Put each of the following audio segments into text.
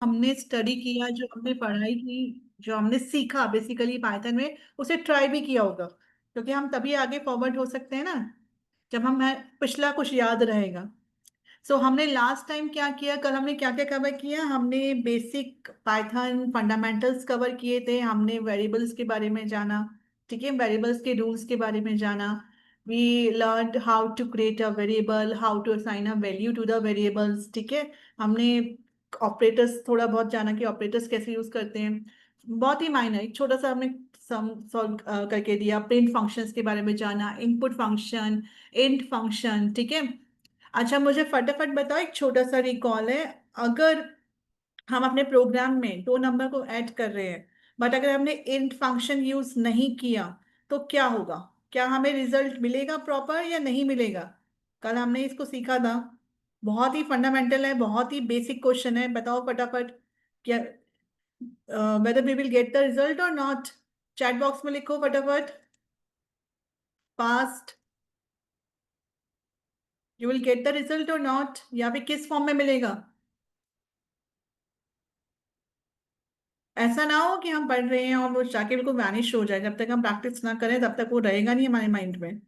हमने स्टडी किया, जो हमने पढ़ाई की, जो हमने सीखा बेसिकली पाइथन में, उसे ट्राई भी किया होगा, क्योंकि हम तभी आगे फॉरवर्ड हो सकते हैं ना, जब हमें पिछला कुछ याद रहेगा। सो हमने लास्ट टाइम क्या किया, कल हमने क्या क्या कवर किया, हमने बेसिक पाइथन फंडामेंटल्स कवर किए थे, हमने वेरिएबल्स के बारे में जाना, ठीक है, वेरिएबल्स के रूल्स के बारे में जाना। We learn how to create a variable, how to assign a value to the variables, ठीक है। हमने ऑपरेटर्स थोड़ा बहुत जाना कि ऑपरेटर्स कैसे यूज करते हैं, बहुत ही माइनर, एक छोटा सा हमने सम सॉल्व करके दिया। प्रिंट फंक्शंस के बारे में जाना, इनपुट फंक्शन, इंट फंक्शन, ठीक है। अच्छा, मुझे फटाफट बताओ, एक छोटा सा रिकॉल है, अगर हम अपने प्रोग्राम में दो नंबर को ऐड कर रहे हैं, बट अगर हमने इंट फंक्शन यूज नहीं किया, तो क्या होगा? क्या हमें रिजल्ट मिलेगा प्रॉपर या नहीं मिलेगा? कल हमने इसको सीखा था, बहुत ही फंडामेंटल है, बहुत ही बेसिक क्वेश्चन है, बताओ फटाफट। क्या whether we will get the result or not? Chat box में लिखो फटाफट, fast. You will get the result or not, या फिर किस फॉर्म में मिलेगा? ऐसा ना हो कि हम पढ़ रहे हैं और वो जाके बिल्कुल वैनिश हो जाए, जब तक हम प्रैक्टिस ना करें तब तक वो रहेगा नहीं हमारे माइंड में।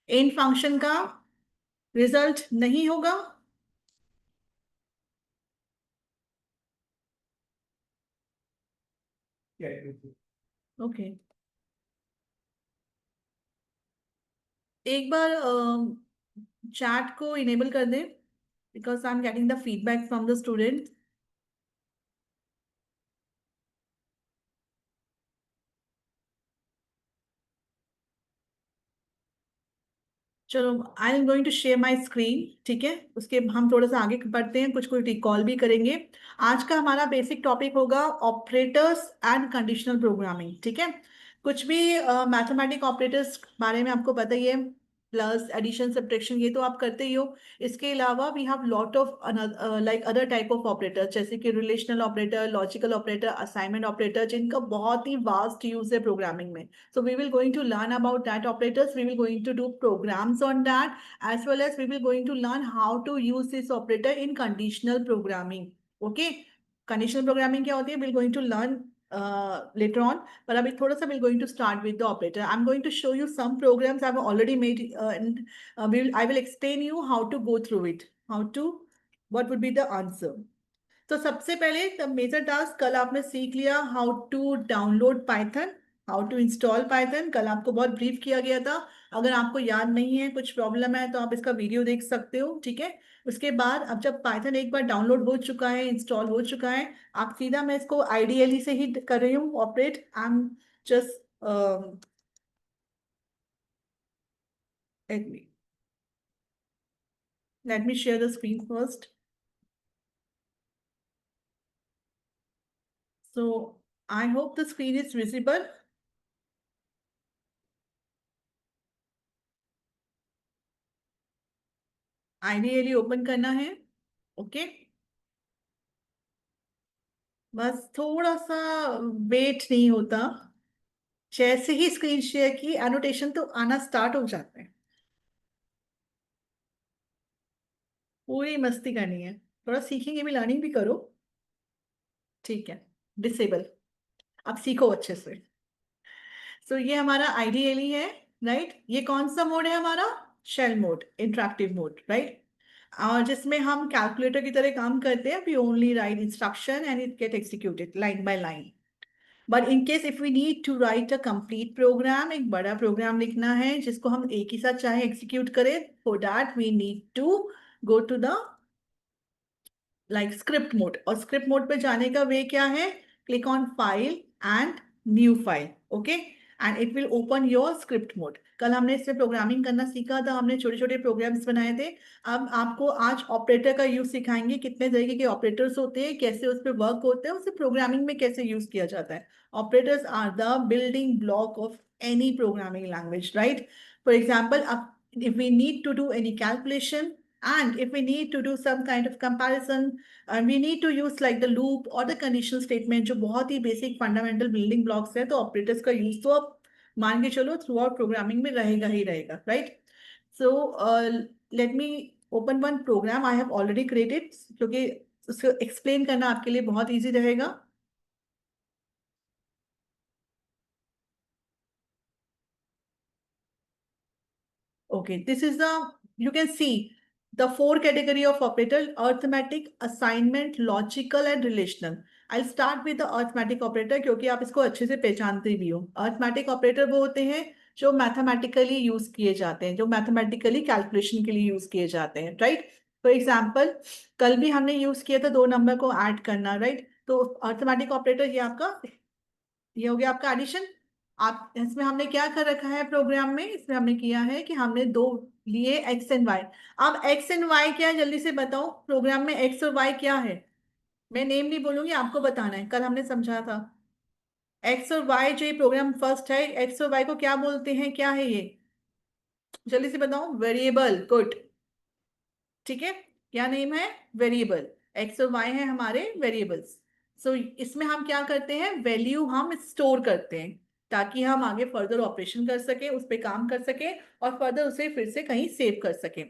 इन फंक्शन का रिजल्ट नहीं होगा। ओके, एक बार चैट को इनेबल कर दें, because I am getting the feedback from the student. चलो, I am going to share my screen, ठीक है, उसके हम थोड़ा सा आगे बढ़ते हैं, कुछ कुछ रिकॉल भी करेंगे। आज का हमारा बेसिक टॉपिक होगा ऑपरेटर्स एंड कंडीशनल प्रोग्रामिंग, ठीक है। कुछ भी मैथमेटिक ऑपरेटर्स बारे में आपको पता ही है, प्लस एडिशन सब्ट्रैक्शन, ये तो आप करते ही हो। इसके अलावा we have lot of like other type of operator, जैसे कि relational operator, logical operator, assignment operator, जिनका बहुत ही वास्ट यूज है प्रोग्रामिंग में। So we will going to learn about that operators. We will going to do programs on that, as well as we will going to learn how to use this operator in conditional programming. Okay, conditional programming क्या होती है? We'll going to learn later on. पर अभी थोड़ा सा we'll going to start with the operator. I'm going to show you some programs I've already made, and I will explain you how to go through it. How to, what would be the answer? तो सबसे पहले major task, कल आपने सीख लिया how to download Python, how to install Python, कल आपको बहुत ब्रीफ किया गया था। अगर आपको याद नहीं है, कुछ प्रॉब्लम है, तो आप इसका वीडियो देख सकते हो, ठीक है। उसके बाद अब जब पाइथन एक बार डाउनलोड हो चुका है, इंस्टॉल हो चुका है, आप सीधा, मैं इसको आईडीएलई से ही कर रही हूँ operate. I am just let me share the screen first. So I hope the screen is visible. IDLE open करना है, ओके। बस थोड़ा सा वेट नहीं होता, जैसे ही स्क्रीन शेयर की एनोटेशन तो आना स्टार्ट हो जाते हैं। पूरी मस्ती करनी है, थोड़ा सीखेंगे भी, लर्निंग भी करो, ठीक है। डिसेबल, अब सीखो अच्छे से। सो ये हमारा आईडीएलई है, राइट। ये कौन सा मोड है हमारा? Shell mode, interactive mode, right. और जिसमें हम कैलकुलेटर की तरह काम करते हैं, we only write instruction and it get executed line by line. But in case if we need to write a complete program, एक बड़ा प्रोग्राम लिखना है जिसको हम एक ही साथ चाहे एग्जीक्यूट करें, for that we need to go to the like script mode. और स्क्रिप्ट मोड पे जाने का वे क्या है? Click on file and new file, okay, and it will open your script mode. कल हमने इससे प्रोग्रामिंग करना सीखा था, हमने छोटे छोटे प्रोग्राम्स बनाए थे। अब आपको आज ऑपरेटर का यूज सिखाएंगे, कितने तरीके के ऑपरेटर्स होते हैं, कैसे उस पर वर्क होते हैं, उसे प्रोग्रामिंग में कैसे यूज किया जाता है। Operators are the building block of any programming language, right. For example, अब if we need to do any calculation, and if we need to do some kind of comparison, and we need to use like the loop or the conditional statement, जो बहुत ही basic fundamental building blocks है, तो operators का use तो अब मान के चलो थ्रू आउट प्रोग्रामिंग में रहेगा ही रहेगा, राइट। So let me open one program I have already created, क्योंकि उसको एक्सप्लेन करना आपके लिए बहुत इजी रहेगा। Okay, this is you can see the four category of operator: arithmetic, assignment, logical and relational. I'll start with the arithmetic operator क्योंकि आप इसको अच्छे से पहचानते भी हो। arithmetic operator वो होते हैं जो मैथमेटिकली यूज किए जाते हैं, जो मैथमेटिकली कैलकुलेशन के लिए यूज किए जाते हैं, राइट। फॉर एग्जाम्पल, कल भी हमने यूज किया था दो नंबर को ऐड करना, राइट। तो अर्थमेटिक ऑपरेटर ये आपका, ये हो गया आपका एडिशन। आप इसमें हमने क्या कर रखा है प्रोग्राम में, इसमें हमने किया है कि हमने दो लिए एक्स एंड वाई। अब एक्स एंड वाई क्या है जल्दी से बताओ, प्रोग्राम में एक्स और वाई क्या है। मैं नेम नहीं बोलूंगी, आपको बताना है, कल हमने समझा था। एक्स और वाई जो ये प्रोग्राम फर्स्ट है, एक्स और वाई को क्या बोलते हैं, क्या है ये, जल्दी से बताओ। Variable, good. ठीक है, क्या नेम है, वेरिएबल। एक्स और वाई है हमारे वेरिएबल्स। सो इसमें हम क्या करते हैं, वैल्यू हम स्टोर करते हैं ताकि हम आगे फर्दर ऑपरेशन कर सके, उस पर काम कर सके और फर्दर उसे फिर से कहीं सेव कर सके।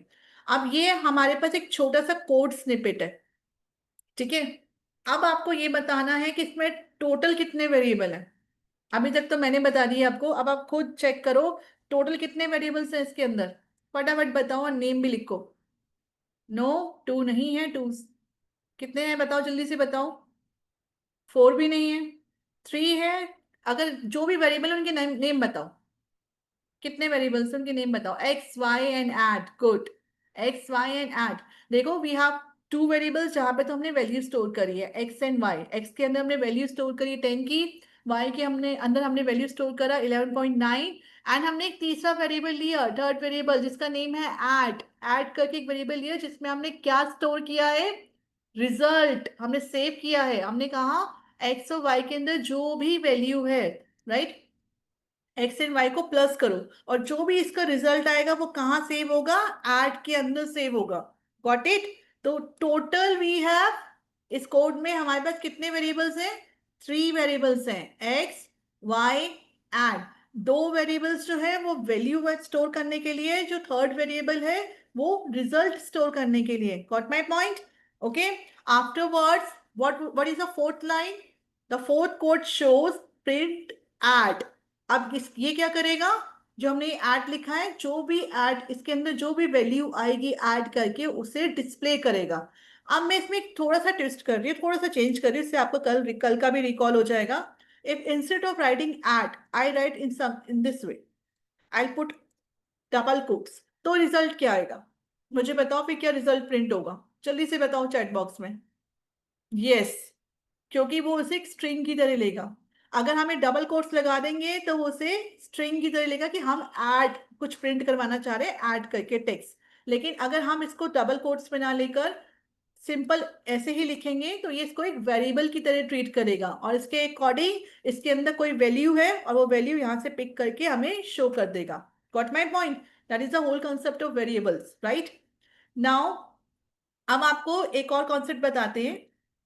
अब ये हमारे पास एक छोटा सा कोड स्निपेट है, ठीक है। अब आपको ये बताना है कि इसमें टोटल कितने वेरिएबल हैं। अभी तक तो मैंने बता दिया आपको, अब आप खुद चेक करो टोटल कितने वेरिएबल्स हैं इसके अंदर। फटाफट बताओ और नेम भी लिखो। नो, टू नहीं है, टू कितने हैं बताओ, जल्दी से बताओ। फोर भी नहीं है, थ्री है। अगर जो भी वेरिएबल उनके नेम नेम बताओ, कितने वेरिएबल्स उनके नेम बताओ। X y and add, good. X y and add. देखो वी हैव टू वेरिएबल्स जहां पे तो हमने वैल्यू स्टोर करी है, एक्स एंड वाई। एक्स के अंदर हमने वैल्यू स्टोर करी 10 की, वाई के हमने अंदर हमने वैल्यू स्टोर करा 11.9। एंड हमने एक तीसरा वेरिएबल लिया, थर्ड वेरिएबल, जिसका नेम है ऐड। ऐड करके एक वेरिएबल लिया जिसमें हमने क्या स्टोर किया है, रिजल्ट हमने सेव किया है। हमने कहा एक्स और वाई के अंदर जो भी वैल्यू है, राइट, एक्स एंड वाई को प्लस करो और जो भी इसका रिजल्ट आएगा वो कहाँ सेव होगा, ऐड के अंदर सेव होगा। Got it. तो टोटल वी हैव, इस कोड में हमारे पास कितने वेरिएबल्स हैं, थ्री वेरिएबल्स हैं, एक्स वाई एंड। दो वेरिएबल्स जो है वो वैल्यू स्टोर करने के लिए, जो थर्ड वेरिएबल है वो रिजल्ट स्टोर करने के लिए। Got my point, okay. Afterwards what is the fourth line, the fourth code shows print add। अब इस ये क्या करेगा, जो हमने ऐड लिखा है, जो भी ऐड इसके अंदर जो भी वैल्यू आएगी ऐड करके उसे डिस्प्ले करेगा। अब मैं इसमें एक थोड़ा सा ट्विस्ट कर रही हूँ, थोड़ा सा चेंज कर रही हूँ, इससे आपको कल कल का भी रिकॉल हो जाएगा। If instead of writing add I right in this way, I put double quotes, तो रिजल्ट क्या आएगा, मुझे बताओ फिर क्या रिजल्ट प्रिंट होगा, जल्दी से बताओ चैट बॉक्स में। यस, क्योंकि वो उसे एक स्ट्रिंग की तरह लेगा। अगर हमें डबल कोट्स लगा देंगे तो वो उसे स्ट्रिंग की तरह लेगा कि हम ऐड कुछ प्रिंट करवाना चाह रहे हैं ऐड करके टेक्स्ट। लेकिन अगर हम इसको डबल कोट्स में ना लेकर सिंपल ऐसे ही लिखेंगे तो ये इसको एक वेरिएबल की तरह ट्रीट करेगा और इसके अकॉर्डिंग इसके अंदर कोई वैल्यू है और वो वैल्यू यहाँ से पिक करके हमें शो कर देगा। Got my point, that is the whole concept of variables, right. Now अब आपको एक और कॉन्सेप्ट बताते हैं।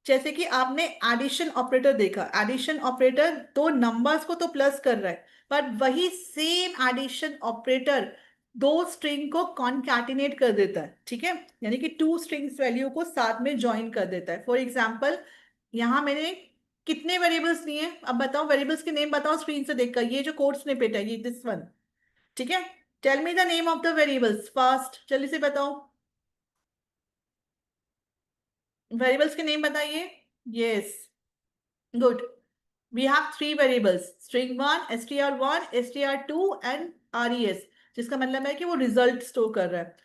जैसे कि आपने एडिशन ऑपरेटर देखा, एडिशन ऑपरेटर दो नंबर्स को तो प्लस कर रहा है, पर वही सेम एडिशन ऑपरेटर दो स्ट्रिंग को कॉन्कैटिनेट कर देता है, ठीक है। यानी कि टू स्ट्रिंग्स वैल्यू को साथ में ज्वाइन कर देता है। फॉर एग्जाम्पल, यहां मैंने कितने वेरिएबल्स लिए हैं, अब बताओ वेरिएबल्स के नेम बताओ स्क्रीन से देखकर, ये जो कोड स्निपेट है ये दिस वन, ठीक है। Tell me the name of the variables fast, जल्दी से बताओ, वेरिएबल्स के नेम बताइए। Yes, good. We have three variables, string1, str1, str2 and res, जिसका मतलब है कि वो रिजल्ट स्टोर कर रहा है।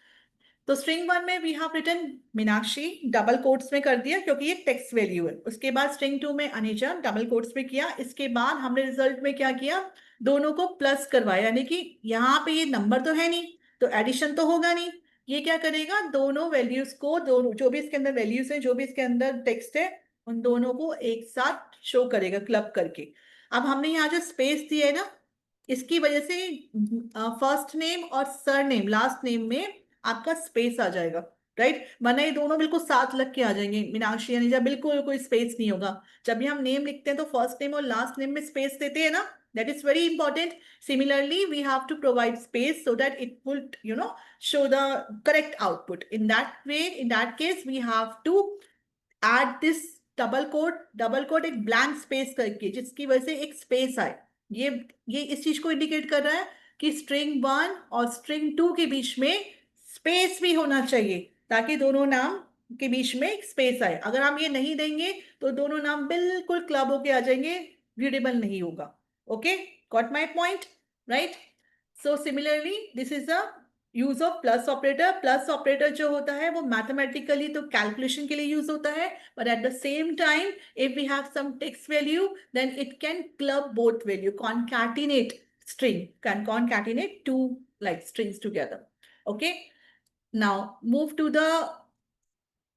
तो स्ट्रिंग वन में we have written Meenakshi, double quotes में कर दिया क्योंकि ये टेक्स्ट वैल्यू है। उसके बाद स्ट्रिंग टू में अनीजा, डबल कोट्स में किया। इसके बाद हमने रिजल्ट में क्या किया, दोनों को प्लस करवाया, यानी कि यहाँ पे ये नंबर तो है नहीं तो एडिशन तो होगा नहीं। ये क्या करेगा, दोनों वैल्यूज को, दोनों जो भी इसके अंदर वैल्यूज है, जो भी इसके अंदर टेक्स्ट है, उन दोनों को एक साथ शो करेगा क्लब करके। अब हमने यहाँ जो स्पेस दिया है ना, इसकी वजह से फर्स्ट नेम और सर नेम, लास्ट नेम में आपका स्पेस आ जाएगा, राइट। वरना ये दोनों बिल्कुल साथ लग के आ जाएंगे, मीनाक्षी अनिजा, बिल्कुल कोई स्पेस नहीं होगा। जब भी हम नेम लिखते हैं तो फर्स्ट नेम और लास्ट नेम में स्पेस देते हैं ना, that is very important. Similarly we have to provide space so that it will show the correct output। In that way, in that case we have to add this double quote एक blank space करके, जिसकी वजह से एक space आए। ये ये इस चीज को इंडिकेट कर रहा है कि स्ट्रिंग 1 और स्ट्रिंग 2 के बीच में स्पेस भी होना चाहिए, ताकि दोनों नाम के बीच में एक स्पेस आए। अगर हम ये नहीं देंगे तो दोनों नाम बिल्कुल क्लब होके आ जाएंगे, रीडेबल नहीं होगा। Okay, got my point, right? So similarly this is a use of plus operator. Plus operator जो होता है वो मैथमेटिकली तो कैलकुलेशन के लिए यूज होता है, but at the same time, if we have some text value, then it can club both value, concatenate string, can concatenate two like strings together. Okay, now move to the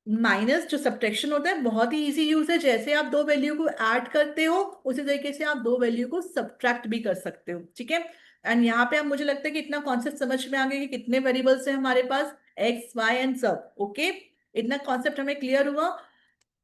minus. जो subtraction होता है बहुत ही easy use है, जैसे आप दो value को add करते हो उसी तरीके से आप दो वैल्यू को सब्ट्रैक्ट भी कर सकते हो, ठीक है? एंड यहाँ पे अब मुझे लगता है कि इतना कॉन्सेप्ट समझ में आ गया कि कितने वेरिएबल्स है हमारे पास, एक्स वाई एंड सब। ओके, इतना कॉन्सेप्ट हमें क्लियर हुआ।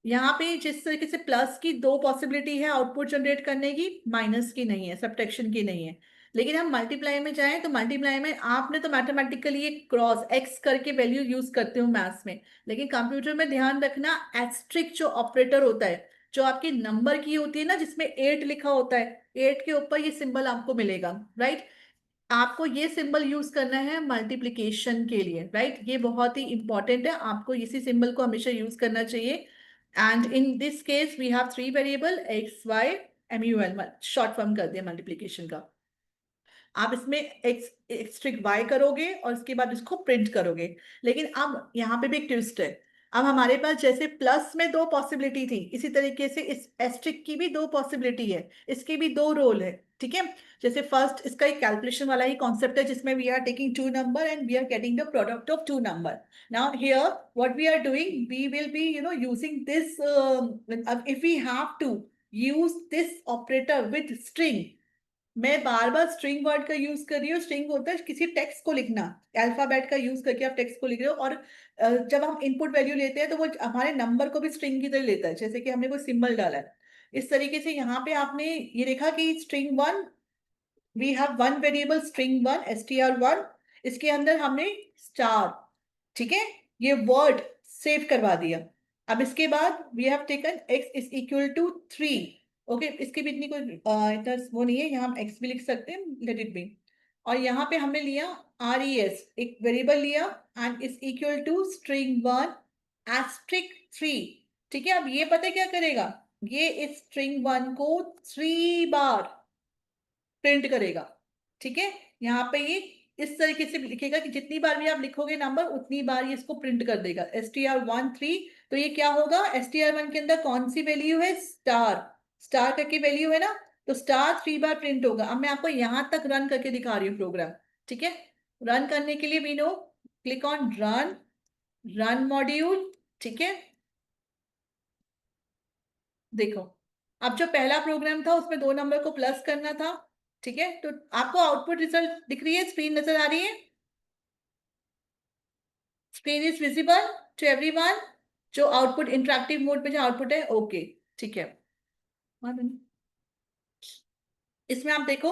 यहाँ पे जिस तरीके से प्लस की दो पॉसिबिलिटी है आउटपुट जनरेट करने की, माइनस की नहीं है, सब्ट्रैक्शन की नहीं है। लेकिन हम मल्टीप्लाई में जाएं तो मल्टीप्लाई में आपने तो मैथमेटिकली एक क्रॉस एक्स करके वैल्यू यूज करते हो मैथ्स में, लेकिन कंप्यूटर में ध्यान रखना एस्ट्रिक जो ऑपरेटर होता है, जो आपकी नंबर की होती है ना, जिसमें 8 लिखा होता है, 8 के ऊपर ये सिंबल आपको मिलेगा, राइट? आपको ये सिंबल यूज करना है मल्टीप्लिकेशन के लिए, राइट? ये बहुत ही इंपॉर्टेंट है, आपको इसी सिंबल को हमेशा यूज करना चाहिए। And in this case we have three variable x y M U L, short form कर दिया मल्टीप्लिकेशन का। आप इसमें एक्स स्ट्रिक वाई करोगे और उसके बाद इसको प्रिंट करोगे। लेकिन अब यहाँ पे भी एक ट्विस्ट है। अब हमारे पास जैसे प्लस में दो पॉसिबिलिटी थी, इसी तरीके से इस एस्ट्रिक की भी दो पॉसिबिलिटी है, इसके भी दो रोल है, ठीक है? जैसे फर्स्ट इसका एक कैलकुलेशन वाला ही कॉन्सेप्ट है, जिसमें we are taking two number and we are getting the product of two number. Now here what we are doing, we will be using this, if we have to use this operator with string. मैं बार बार string word का use कर रही हूँ। String होता है किसी टेक्स्ट को लिखना, अल्फाबेट का यूज करके आप टेक्स्ट को लिख रहे हो। और जब हम इनपुट वैल्यू लेते हैं तो वो हमारे नंबर को भी स्ट्रिंग की तरह लेता है, जैसे कि हमने कोई सिंबल डाला है। इस तरीके से यहाँ पे आपने ये देखा कि string one, we have one variable string one str1, इसके अंदर हमने स्टार, ठीक है, ये वर्ड सेव करवा दिया। अब इसके बाद we have taken x is equal to 3। Okay, इसकी भी इतनी कोई इतना वो नहीं है, यहाँ हम x भी लिख सकते हैं, लेट इट बी। और यहाँ पे हमने लिया res, एक वेरिएबल लिया, and is equal to string one asterisk 3। ठीक है, अब ये पता है क्या करेगा, ये इस स्ट्रिंग वन को 3 बार प्रिंट करेगा, ठीक है? यहाँ पे ये इस तरीके से लिखेगा कि जितनी बार भी आप लिखोगे नंबर उतनी बार ये इसको प्रिंट कर देगा, str1 3। तो ये क्या होगा, str1 के अंदर कौन सी वैल्यू है, स्टार, स्टार करके वैल्यू है ना, तो स्टार 3 बार प्रिंट होगा। अब मैं आपको यहां तक रन करके दिखा रही हूँ प्रोग्राम, ठीक है? रन करने के लिए we know, click on run, run module, ठीक है? देखो, अब जो पहला प्रोग्राम था उसमें दो नंबर को प्लस करना था, ठीक है? तो आपको आउटपुट रिजल्ट दिख रही है, स्क्रीन नजर आ रही है? Screen is visible to everyone? जो आउटपुट इंटरेक्टिव मोड पे जो आउटपुट है, ओके, ठीक है। इसमें आप देखो,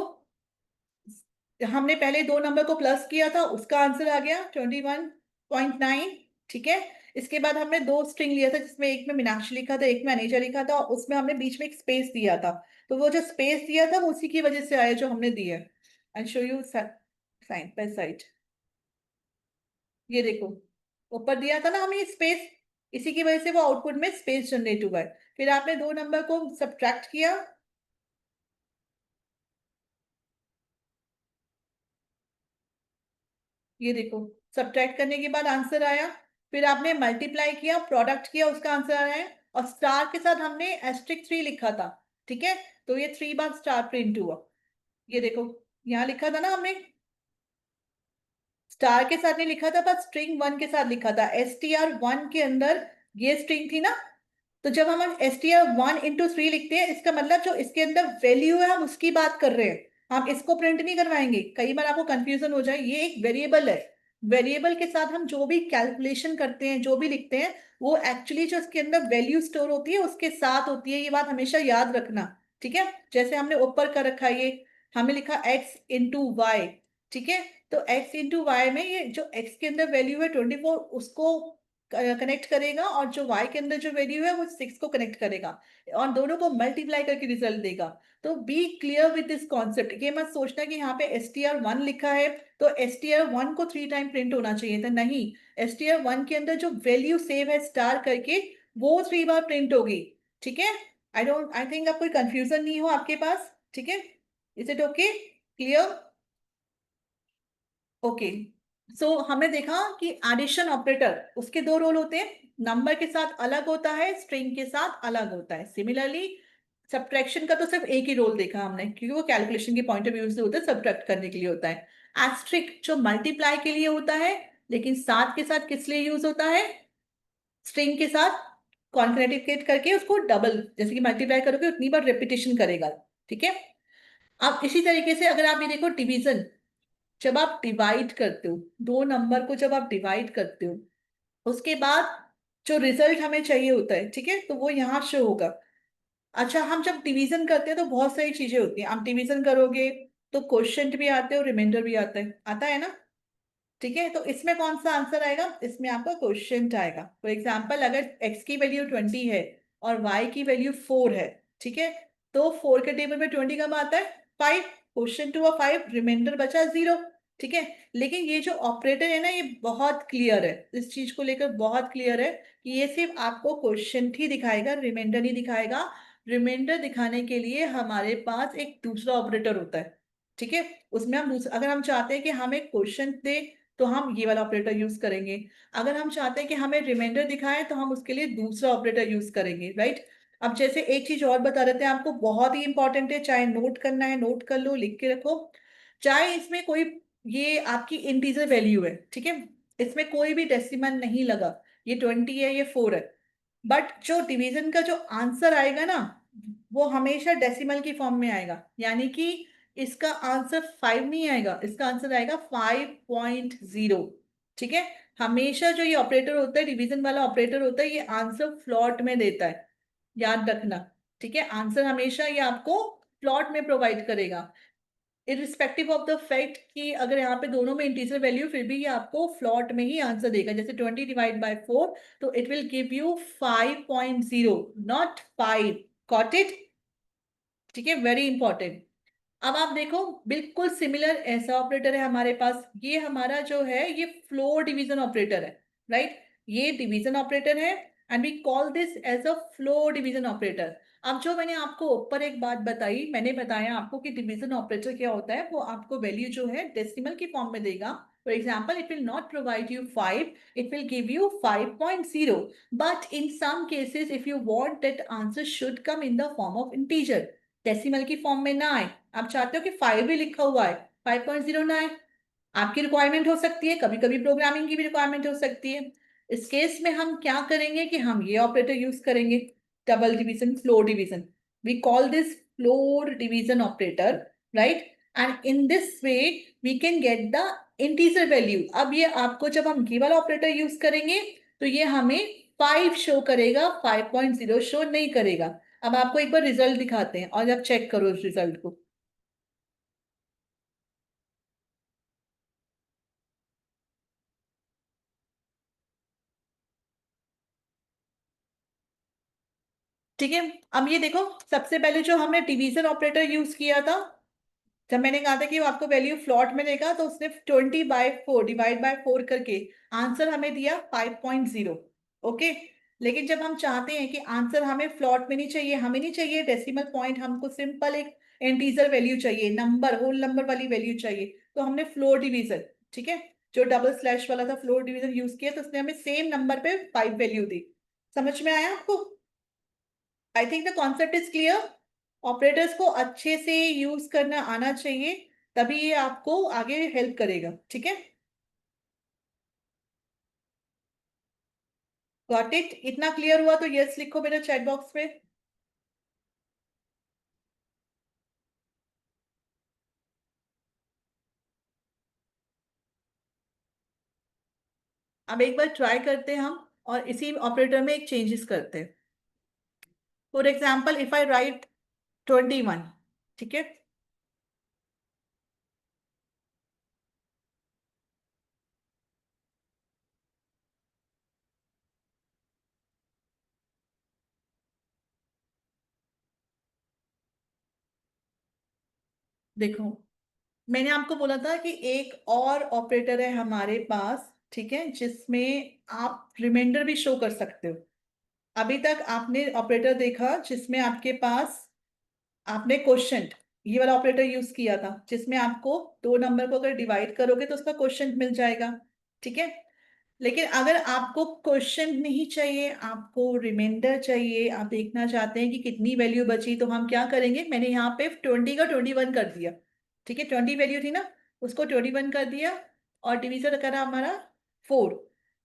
हमने पहले दो नंबर को प्लस किया था, उसका आंसर आ गया 21.9, ठीक है? इसके बाद हमने दो स्ट्रिंग लिया था, जिसमें एक में मीनाक्षी लिखा था, एक में अनीजा लिखा था, और उसमें हमने बीच में एक स्पेस दिया था। तो वो जो स्पेस दिया था वो उसी की वजह से आया जो हमने दिया है। I show you side by side. ये देखो, ऊपर दिया था ना हमें स्पेस, इसी की वजह से वो आउटपुट में स्पेस जनरेट हुआ है। फिर आपने दो नंबर को सब्ट्रैक्ट किया, ये देखो, सब्ट्रैक्ट करने के बाद आंसर आया। फिर आपने मल्टीप्लाई किया, प्रोडक्ट किया, उसका आंसर आया है। और स्टार के साथ हमने एस्ट्रिक 3 लिखा था, ठीक है? तो ये 3 बार स्टार प्रिंट हुआ। ये देखो, यहाँ लिखा था ना हमने, स्टार के साथ नहीं लिखा था, पर स्ट्रिंग वन के साथ लिखा था, str1 के अंदर ये स्ट्रिंग थी ना। तो जब हम str1 into 3 लिखते हैं, इसका मतलब जो इसके अंदर वैल्यू है हम उसकी बात कर रहे हैं, हम इसको प्रिंट नहीं करवाएंगे। कई बार आपको कंफ्यूजन हो जाए, ये एक वेरिएबल है, वेरिएबल के साथ हम जो भी कैलकुलेशन करते हैं, जो भी लिखते हैं, वो एक्चुअली जो इसके अंदर वैल्यू स्टोर होती है उसके साथ होती है, ये बात हमेशा याद रखना, ठीक है? जैसे हमने ऊपर कर रखा है, ये हमने लिखा x into y, ठीक है? तो x into y में ये जो x के अंदर वैल्यू है 24, उसको कनेक्ट करेगा और जो y के अंदर जो वैल्यू है वो 6 को कनेक्ट करेगा और दोनों को मल्टीप्लाई करके रिजल्ट देगा। तो be clear with this concept, ये मत सोचना कि यहाँ पे str1 लिखा है तो str1 को 3 टाइम प्रिंट होना चाहिए था, नहीं। str1 के अंदर जो वैल्यू सेव है स्टार करके वो 3 बार प्रिंट होगी। ठीक है, आई थिंक अब कोई कंफ्यूजन नहीं हो आपके पास। ठीक है, is it okay, clear? Okay, so हमने देखा कि एडिशन ऑपरेटर उसके दो रोल होते हैं, नंबर के साथ अलग होता है, स्ट्रिंग के साथ अलग होता है। सिमिलरली सब्ट्रैक्शन का तो सिर्फ एक ही रोल देखा हमने, क्योंकि वो कैलकुलेशन के पॉइंट ऑफ व्यू से होता है, सब्ट्रैक्ट करने के लिए होता है। एस्ट्रिक जो मल्टीप्लाई के लिए होता है, लेकिन साथ के साथ किस लिए यूज होता है? स्ट्रिंग के साथ कॉन्केटिनेट करके उसको डबल, जैसे कि मल्टीप्लाई करोगे उतनी बार रेपिटेशन करेगा। ठीक है, अब इसी तरीके से अगर आप ये देखो डिवीजन, जब आप डिवाइड करते हो दो नंबर को, जब आप डिवाइड करते हो उसके बाद जो रिजल्ट हमें चाहिए होता है, ठीक है, तो वो यहाँ शो होगा। अच्छा, हम जब डिवीजन करते हैं तो बहुत सारी चीजें होती हैं, आप डिवीजन करोगे तो क्वोशिएंट भी आते हैं और रिमाइंडर भी आता है ना? ठीक है, तो इसमें कौन सा आंसर आएगा? इसमें आपका क्वोशिएंट आएगा। फॉर एग्जाम्पल, अगर x की वैल्यू 20 है और y की वैल्यू 4 है, ठीक है, तो 4 के टेबल में 20 कब आता है? 5। क्वोशिएंट हुआ 5, रिमाइंडर बचा 0। ठीक है, लेकिन ये जो ऑपरेटर है ना, ये बहुत क्लियर है, इस चीज को लेकर बहुत क्लियर है कि ये सिर्फ आपको क्वोशिएंट ही दिखाएगा, रिमाइंडर नहीं दिखाएगा। रिमाइंडर दिखाने के लिए हमारे पास एक दूसरा ऑपरेटर होता है। ठीक है, उसमें हम अगर हम चाहते हैं कि हमें क्वोशिएंट दे तो हम ये वाला ऑपरेटर यूज करेंगे। अगर हम चाहते हैं कि हमें रिमाइंडर दिखाए तो हम उसके लिए दूसरा ऑपरेटर यूज करेंगे, राइट? अब जैसे एक चीज और बता देते हैं आपको, बहुत ही इंपॉर्टेंट है, चाहे नोट करना है नोट कर लो, लिख के रखो। चाहे इसमें कोई, ये आपकी इंटीजर वैल्यू है, ठीक है, इसमें कोई भी डेसिमल नहीं लगा, ये 20 है, ये 4 है, बट जो डिवीजन का जो आंसर आएगा ना, वो हमेशा डेसिमल की फॉर्म में आएगा। यानी कि इसका आंसर 5 नहीं आएगा, इसका आंसर आएगा 5.0। ठीक है, हमेशा जो ये ऑपरेटर होता है, डिवीजन वाला ऑपरेटर होता है, ये आंसर फ्लॉट में देता है, याद रखना। ठीक है, आंसर हमेशा ये आपको फ्लॉट में प्रोवाइड करेगा, इरिस्पेक्टिव ऑफ द फैक्ट कि अगर यहाँ पे दोनों में इंटीजर वैल्यू, फिर भी ये आपको फ्लॉट में ही आंसर देगा। जैसे 20 डिवाइड बाय 4, तो it will give you 5.0, not 5। Got it? ठीक है, वेरी इंपॉर्टेंट। अब आप देखो, बिल्कुल सिमिलर ऐसा ऑपरेटर है हमारे पास, ये हमारा जो है ये फ्लोर डिवीजन ऑपरेटर है, राइट? ये डिवीजन ऑपरेटर है and we call this as a floor division operator. अब जो मैंने आपको ऊपर एक बात बताई, मैंने बताया आपको कि डिवीजन ऑपरेटर क्या होता है, वो आपको वैल्यू जो है डेसिमल की फॉर्म में देगा। For example, it will not provide you 5, it will give you 5.0, but in some cases if you want that answer should come in the form of integer, decimal की form में ना आए, आप चाहते हो कि 5 भी लिखा हुआ है, 5.0 ना आए, आपकी रिक्वायरमेंट हो सकती है, कभी कभी प्रोग्रामिंग की भी रिक्वायरमेंट हो सकती है। इस केस में हम क्या करेंगे कि हम ये ऑपरेटर यूज करेंगे, double division, floor division. We call this floor division operator, right? And in this way we can get the integer value. अब ये आपको, जब हम ये वाला ऑपरेटर यूज करेंगे तो ये हमें 5 शो करेगा, 5.0 शो नहीं करेगा। अब आपको एक बार रिजल्ट दिखाते हैं और आप चेक करो उस रिजल्ट को। ठीक है, अब ये देखो, सबसे पहले जो हमने डिवीजन ऑपरेटर यूज किया था, जब मैंने कहा था कि वो आपको वैल्यू फ्लॉट में देगा, तो उसने 20/4 डिवाइड बाय 4 करके आंसर हमें दिया 5.0। ओके, लेकिन जब हम चाहते हैं कि आंसर हमें फ्लॉट में नहीं चाहिए, हमें नहीं चाहिए डेसिमल पॉइंट, हमको सिंपल एक इंटीजर वैल्यू चाहिए, नंबर, होल नंबर वाली वैल्यू चाहिए, तो हमने फ्लोर डिवीजन, ठीक है, जो डबल स्लैश वाला था, फ्लोर डिवीजन यूज किया, तो उसने हमें सेम नंबर पे 5 वैल्यू दी। समझ में आया आपको? I think the concept is clear. Operators को अच्छे से यूज करना आना चाहिए, तभी ये आपको आगे हेल्प करेगा। ठीक है, गॉट इट? इतना क्लियर हुआ तो यस लिखो मेरे चैट बॉक्स में। अब एक बार ट्राई करते हैं हम, और इसी ऑपरेटर में एक चेंजेस करते हैं। For example, if I right 21, ठीक है, देखो, मैंने आपको बोला था कि एक और ऑपरेटर है हमारे पास, ठीक है, जिसमें आप रिमाइंडर भी शो कर सकते हो। अभी तक आपने ऑपरेटर देखा जिसमें आपके पास आपने क्वेश्चन, ये वाला ऑपरेटर यूज किया था, जिसमें आपको दो नंबर को अगर डिवाइड करोगे तो उसका क्वेश्चन मिल जाएगा, ठीक है। लेकिन अगर आपको क्वेश्चन नहीं चाहिए, आपको रिमाइंडर चाहिए, आप देखना चाहते हैं कि कितनी वैल्यू बची, तो हम क्या करेंगे, मैंने यहाँ पे 20 का 21 कर दिया, ठीक है, 20 वैल्यू थी ना, उसको 21 कर दिया, और डिवीजन करा हमारा 4।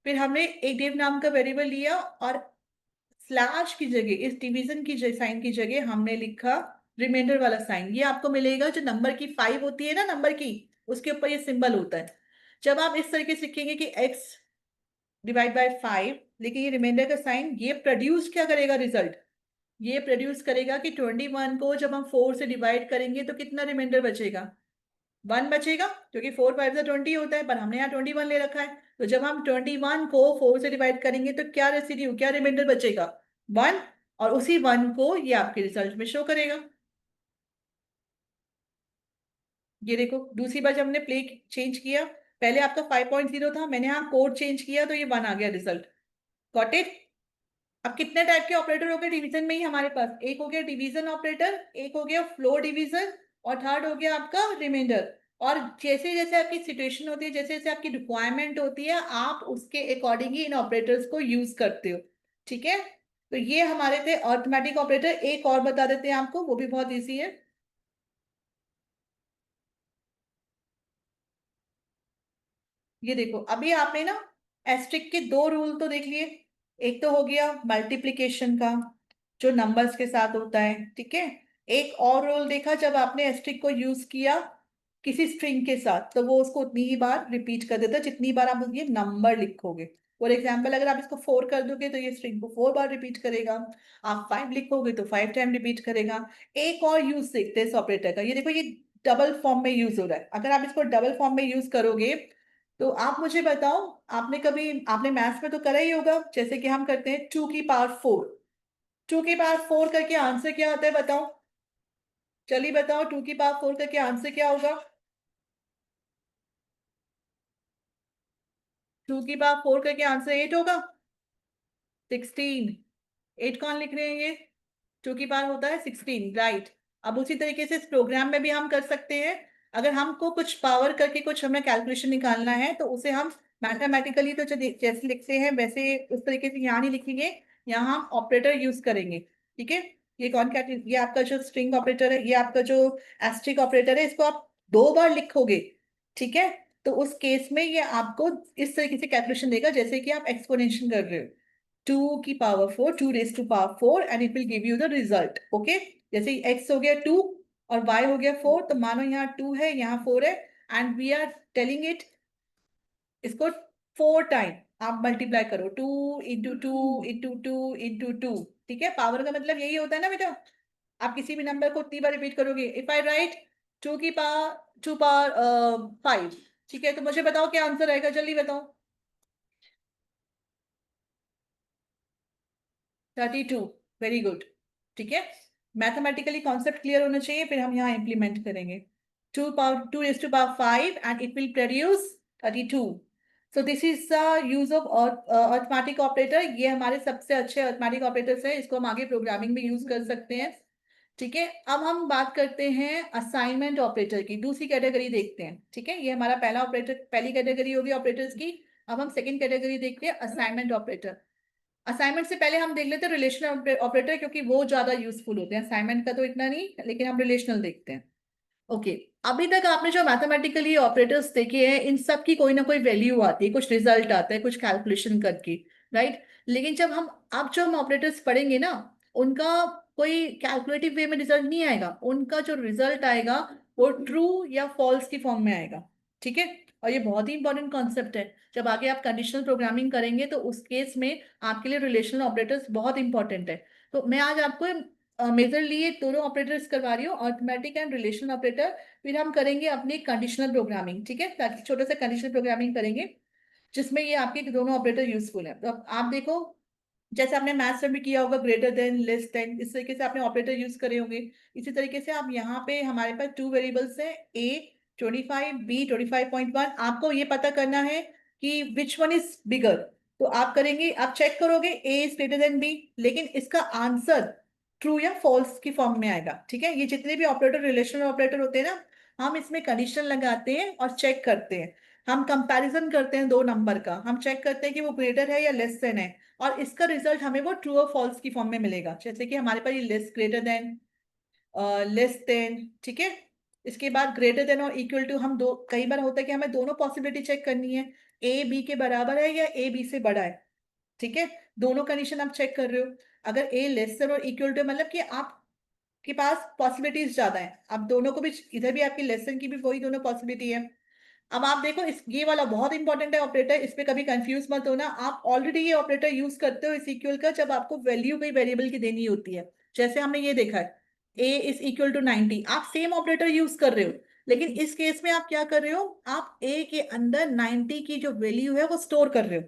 फिर हमने एक डिव नाम का वेरिएबल लिया, और स्लैश की जगह, इस डिवीजन की साइन की जगह हमने लिखा रिमाइंडर वाला साइन। ये आपको मिलेगा जो नंबर की 5 होती है ना, नंबर की, उसके ऊपर ये सिंबल होता है। जब आप इस तरीके से लिखेंगे कि x डिवाइड बाय 5, लेकिन ये रिमाइंडर का साइन, ये प्रोड्यूस क्या करेगा, रिजल्ट ये प्रोड्यूस करेगा कि 21 को जब हम 4 से डिवाइड करेंगे तो कितना रिमाइंडर बचेगा, 1 बचेगा, क्योंकि 4 5 से 20 होता है, पर हमने यहाँ 21 ले रखा है। तो जब हम 21 को 4 से डिवाइड करेंगे तो क्या रेसिड्यू, क्या रिमाइंडर बचेगा, 1। और उसी 1 को ये आपके रिजल्ट में शो करेगा। ये देखो, दूसरी बार जब हमने प्ले चेंज किया, पहले आपका 5.0 था, मैंने यहाँ कोड चेंज किया तो ये 1 आ गया रिजल्ट। Got it. अब कितने टाइप के ऑपरेटर हो गए डिवीजन में ही हमारे पास, एक हो गया डिवीजन ऑपरेटर, एक हो गया फ्लोर डिवीजन, और थर्ड हो गया आपका रिमाइंडर। और जैसे जैसे आपकी सिचुएशन होती है, जैसे जैसे आपकी रिक्वायरमेंट होती है, आप उसके अकॉर्डिंग ही इन ऑपरेटर्स को यूज करते हो, ठीक है। तो ये हमारे थे अर्थमेटिक ऑपरेटर। एक और बता देते हैं आपको, वो भी बहुत ईजी है। ये देखो, अभी आपने ना एस्ट्रिक के दो रूल तो देख लिए। एक तो हो गया मल्टीप्लिकेशन का, जो नंबर्स के साथ होता है, ठीक है। एक और रूल देखा, जब आपने एस्ट्रिक को यूज किया किसी स्ट्रिंग के साथ, तो वो उसको उतनी ही बार रिपीट कर देता है जितनी बार आप ये नंबर लिखोगे। फॉर एग्जाम्पल, अगर आप इसको 4 कर दोगे तो ये स्ट्रिंग को 4 बार रिपीट करेगा। आप 5 लिखोगे तो 5 टाइम रिपीट करेगा। एक और यूज देखते हैं इस ऑपरेटर का। ये देखो, ये डबल फॉर्म में यूज हो रहा है। अगर आप इसको डबल फॉर्म में यूज करोगे, तो आप मुझे बताओ, आपने कभी, आपने मैथ्स में तो करा ही होगा, जैसे कि हम करते हैं 2 की पावर 4। 2 की पावर 4 करके आंसर क्या आता है, बताओ। चलिए बताओ, 2 की पावर 4 करके आंसर क्या होगा। 2 की पावर 4 करके आंसर 8 होगा। 16। 8 कौन लिख रहे हैं ये, 2 की पावर होता है 16, राइट। अब उसी तरीके से इस प्रोग्राम में भी हम कर सकते हैं। अगर हमको कुछ पावर करके कुछ हमें कैलकुलेशन निकालना है, तो उसे हम मैथमेटिकली तो जैसे लिखते हैं वैसे उस तरीके से यहाँ नहीं लिखेंगे, यहाँ हम ऑपरेटर यूज करेंगे, ठीक है। ये कौन क्या, ये आपका जो स्ट्रिंग ऑपरेटर है, ये आपका जो एस्ट्रिक ऑपरेटर है, इसको आप 2 बार लिखोगे, ठीक है। तो उस केस में ये आपको इस तरीके से कैलकुलेशन देगा, जैसे कि आप एक्सपोनेंशियल कर रहे हो। 2 की power 4, 2 raise to power 4, and it will give you the result, okay. जैसे x हो गया 2 और y हो गया 4, तो मानो यहाँ 2 है, यहाँ 4 है, and we are telling it, इसको 4 टाइम आप मल्टीप्लाई करो, 2 इंटू 2 इंटू 2 इंटू 2, ठीक है। पावर का मतलब यही होता है ना बेटा, आप किसी भी नंबर को उतनी बार रिपीट करोगे। इफ आई राइट 2 की पावर 5, ठीक है, तो मुझे बताओ क्या आंसर आएगा, जल्दी बताओ। 32। वेरी गुड, ठीक है। मैथमेटिकली कॉन्सेप्ट क्लियर होना चाहिए, फिर हम यहाँ इंप्लीमेंट करेंगे। 2 raise to power 5 and it will produce 32। So this is the use of arithmetic operator. ये हमारे सबसे अच्छे अर्थमेटिक ऑपरेटर्स हैं, इसको हम आगे प्रोग्रामिंग में यूज कर सकते हैं, ठीक है। अब हम बात करते हैं असाइनमेंट ऑपरेटर की, दूसरी कैटेगरी देखते हैं, ठीक है। ये हमारा पहला ऑपरेटर, पहली कैटेगरी होगी ऑपरेटर्स की। अब हम सेकंड कैटेगरी देखते हैं, असाइनमेंट ऑपरेटर। असाइनमेंट से पहले हम देख लेते हैं रिलेशनल ऑपरेटर, क्योंकि वो ज्यादा यूजफुल होते हैं, असाइनमेंट का तो इतना नहीं, लेकिन हम रिलेशनल देखते हैं। ओके, अभी तक आपने जो मैथमेटिकली ऑपरेटर्स देखे हैं, इन सब की कोई ना कोई वैल्यू आती है, कुछ रिजल्ट आता है, कुछ कैलकुलेशन करके, राइट। लेकिन जब हम, अब जो हम ऑपरेटर्स पढ़ेंगे ना, उनका कोई कैलकुलेटिव वे में रिजल्ट नहीं आएगा, उनका जो रिजल्ट आएगा वो ट्रू या फॉल्स की फॉर्म में आएगा, ठीक है। और ये बहुत ही इंपॉर्टेंट कॉन्सेप्ट है। जब आगे आप कंडीशनल प्रोग्रामिंग करेंगे तो उस केस में आपके लिए रिलेशनल ऑपरेटर्स बहुत इंपॉर्टेंट है। तो मैं आज आपको मेजरली ये दोनों ऑपरेटर्स करवा रही हूँ, अर्थमेटिक एंड रिलेशनल ऑपरेटर। फिर हम करेंगे अपनी कंडीशनल प्रोग्रामिंग, ठीक है, ताकि छोटे से कंडीशनल प्रोग्रामिंग करेंगे जिसमें ये आपके दोनों ऑपरेटर यूजफुल है। तो अब आप देखो, जैसे आपने मैथ्स में भी किया होगा, ग्रेटर देन, लेस देन, इस तरीके से आपने ऑपरेटर यूज करे होंगे। इसी तरीके से आप यहाँ पे हमारे पास टू वेरिएबल्स है, ए 25, बी 25.1। आपको ये पता करना है कि विच वन इज बिगर। तो आप करेंगे, आप चेक करोगे ए इज ग्रेटर देन बी, लेकिन इसका आंसर ट्रू या फॉल्स की फॉर्म में आएगा। ठीक है, ये जितने भी ऑपरेटर, रिलेशनल ऑपरेटर होते हैं ना, हम इसमें कंडीशन लगाते हैं और चेक करते हैं। हम कंपैरिजन करते हैं दो नंबर का, हम चेक करते हैं कि वो ग्रेटर है या लेस देन है, और इसका रिजल्ट हमें वो ट्रू और फॉल्स की फॉर्म में मिलेगा। जैसे कि हमारे पास ये less, greater than, less than. ठीक है, इसके बाद ग्रेटर देन और इक्वल टू, हम दो, कई बार होता है कि हमें दोनों पॉसिबिलिटी चेक करनी है, ए बी के बराबर है या ए बी से बड़ा है। ठीक है, दोनों कंडीशन आप चेक कर रहे हो। अगर ए लेस देन और इक्वल टू, मतलब कि आपके पास पॉसिबिलिटीज ज्यादा है, आप दोनों को भी, इधर भी आपकी लेस देन की भी वही दोनों पॉसिबिलिटी है। अब आप देखो, इस ये वाला बहुत इंपॉर्टेंट है ऑपरेटर, इस पे कभी कंफ्यूज मत होना। आप ऑलरेडी ये ऑपरेटर यूज करते हो इस इक्वल का, जब आपको वैल्यू कोई वेरिएबल की देनी होती है। जैसे हमने ये देखा है, ए इज इक्वल टू 90, आप सेम ऑपरेटर यूज कर रहे हो, लेकिन इस केस में आप क्या कर रहे हो, आप ए के अंदर 90 की जो वैल्यू है वो स्टोर कर रहे हो।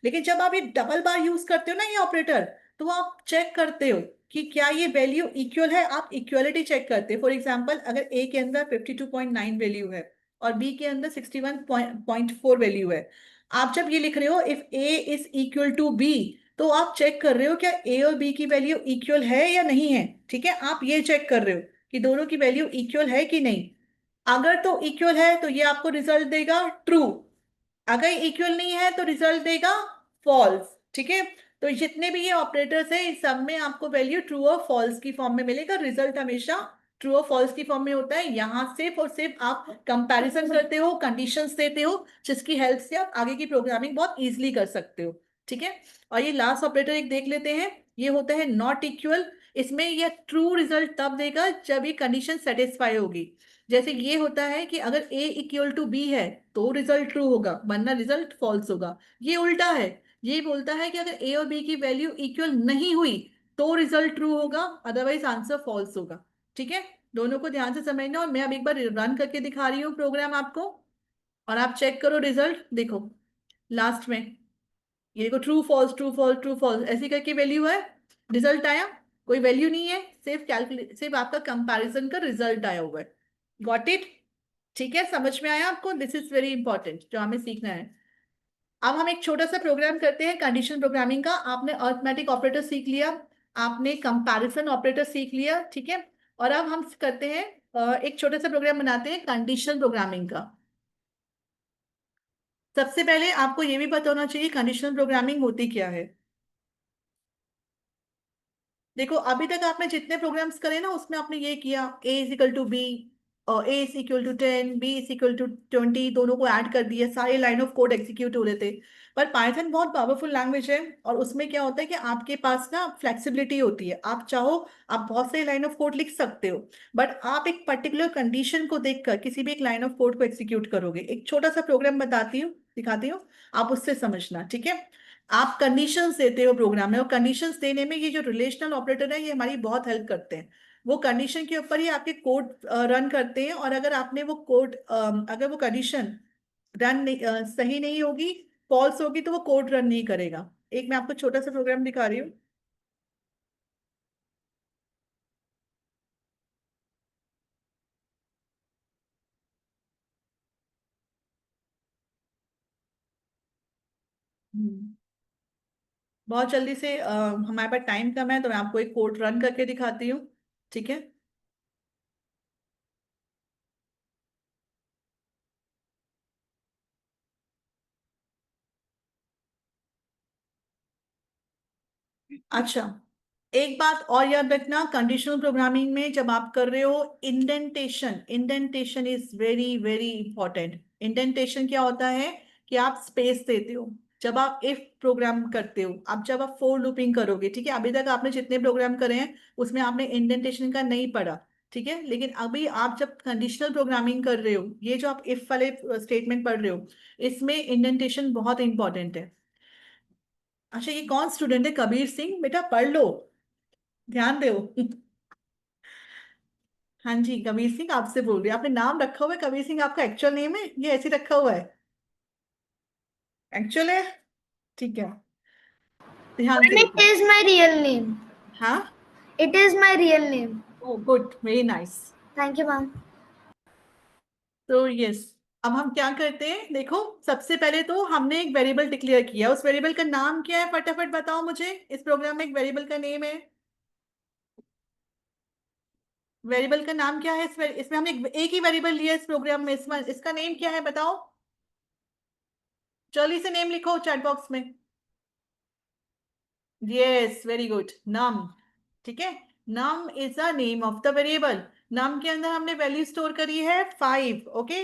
लेकिन जब आप ये डबल बार यूज करते हो ना ये ऑपरेटर, तो आप चेक करते हो कि क्या ये वैल्यू इक्वल है, आप इक्वलिटी चेक करते हो। फॉर एग्जाम्पल, अगर ए के अंदर 52.9 वैल्यू है और बी के अंदर 61.4 वैल्यू है, आप जब ये लिख रहे हो if a is equal to b, तो आप चेक कर रहे हो क्या ए और बी की वैल्यू इक्वल है या नहीं है। ठीक है, आप ये चेक कर रहे हो कि दोनों की वैल्यू इक्वल है कि नहीं। अगर तो इक्वल है तो ये आपको रिजल्ट देगा ट्रू, अगर इक्वल नहीं है तो रिजल्ट देगा फॉल्स। ठीक है, तो जितने भी ये ऑपरेटर्स हैं, इस सब में आपको वैल्यू ट्रू और फॉल्स की फॉर्म में मिलेगा, रिजल्ट हमेशा ट्रू और फॉल्स की फॉर्म में होता है। यहां सिर्फ और सिर्फ आप कंपैरिजन करते हो, कंडीशंस देते हो, जिसकी हेल्प से आप आगे की प्रोग्रामिंग बहुत इजीली कर सकते हो। ठीक है, और ये लास्ट ऑपरेटर एक देख लेते हैं, ये होता है नॉट इक्वल। इसमें यह ट्रू रिजल्ट तब देगा जब ये कंडीशन सेटिस्फाई होगी। जैसे ये होता है कि अगर a इक्वल टू बी है तो रिजल्ट ट्रू होगा, वरना रिजल्ट फॉल्स होगा। ये उल्टा है, ये बोलता है कि अगर a और b की वैल्यू इक्वल नहीं हुई तो रिजल्ट ट्रू होगा, अदरवाइज आंसर फॉल्स होगा। ठीक है, दोनों को ध्यान से समझना, और मैं अब एक बार रन करके दिखा रही हूँ प्रोग्राम आपको, और आप चेक करो रिजल्ट। देखो लास्ट में, ये देखो, true false true false true false ऐसी करके वैल्यू है, रिजल्ट आया। कोई वैल्यू नहीं है, सिर्फ कैलकुलेट, सिर्फ आपका कंपैरिजन का रिजल्ट आया हुआ है। Got it? ठीक है, समझ में आया आपको? दिस इज वेरी इंपॉर्टेंट जो हमें सीखना है। अब हम एक छोटा सा प्रोग्राम करते हैं कंडीशन प्रोग्रामिंग का। आपने अरिथमेटिक ऑपरेटर सीख लिया, आपने कंपैरिजन ऑपरेटर सीख लिया। ठीक है, और अब हम करते हैं एक छोटा सा प्रोग्राम बनाते हैं कंडीशन प्रोग्रामिंग का। सबसे पहले आपको ये भी पता होना चाहिए कंडीशनल प्रोग्रामिंग होती क्या है। देखो, अभी तक आपने जितने प्रोग्राम्स करे ना, उसमें आपने ये किया A is equal to B, और A is equal to 10, B is equal to 20, दोनों को ऐड कर दिया, सारे लाइन ऑफ कोड एग्जीक्यूट हो रहे थे। पर पाइथन बहुत पावरफुल लैंग्वेज है, और उसमें क्या होता है कि आपके पास ना फ्लेक्सिबिलिटी होती है, आप चाहो आप बहुत सारी लाइन ऑफ कोड लिख सकते हो, बट आप एक पर्टिकुलर कंडीशन को देखकर किसी भी एक लाइन ऑफ कोड को एग्जीक्यूट करोगे। एक छोटा सा प्रोग्राम बताती हूँ, दिखाती हूँ, आप उससे समझना। ठीक है, आप कंडीशंस देते हो प्रोग्राम में, और कंडीशंस देने में ये जो रिलेशनल ऑपरेटर है ये हमारी बहुत हेल्प करते हैं। वो कंडीशन के ऊपर ही आपके कोड रन करते हैं, और अगर आपने वो कोड, अगर वो कंडीशन सही नहीं होगी, फॉल्स होगी, तो वो कोड रन नहीं करेगा। एक मैं आपको छोटा सा प्रोग्राम दिखा रही हूँ। हम्म, बहुत जल्दी से, हमारे पास टाइम कम है, तो मैं आपको एक कोड रन करके दिखाती हूँ। ठीक है, अच्छा, एक बात और याद रखना, कंडीशनल प्रोग्रामिंग में जब आप कर रहे हो indentation, indentation is very very important. Indentation क्या होता है कि आप स्पेस देते हो जब आप इफ प्रोग्राम करते हो। अब जब आप फोर लूपिंग करोगे, ठीक है, अभी तक आपने जितने प्रोग्राम करे हैं उसमें आपने इंडेंटेशन का नहीं पढ़ा। ठीक है, लेकिन अभी आप जब कंडीशनल प्रोग्रामिंग कर रहे हो, ये जो आप इफ वाले स्टेटमेंट पढ़ रहे हो, इसमें इंडेंटेशन बहुत इंपॉर्टेंट है। अच्छा, ये कौन स्टूडेंट है? कबीर सिंह, बेटा पढ़ लो, ध्यान दो। हाँ जी, कबीर सिंह आपसे बोल रही है। आपने नाम रखा हुआ है कबीर सिंह, आपका एक्चुअल नेम है ये ऐसे रखा हुआ है? एक्चुअल है? ठीक है, ध्यान से Ma'am, it देखो। is my real name. हाँ। It is my real name. Oh good, very nice. Thank you, ma'am. तो यस, अब हम क्या करते हैं देखो, सबसे पहले तो हमने एक वेरिएबल डिक्लेयर किया, उस वेरिएबल का नाम क्या है फटाफट बताओ मुझे। इस प्रोग्राम में एक वेरिएबल का नेम है, वेरिएबल का नाम क्या है? इसमें हमने एक ही वेरिएबल लिया है इस प्रोग्राम में, इसमें इसका नेम क्या है बताओ। जल्दी से नेम लिखो चैट बॉक्स में। Yes, very good, num. ठीक है, num is the name of the variable. Num के अंदर हमने वैल्यू स्टोर करी है 5। ओके,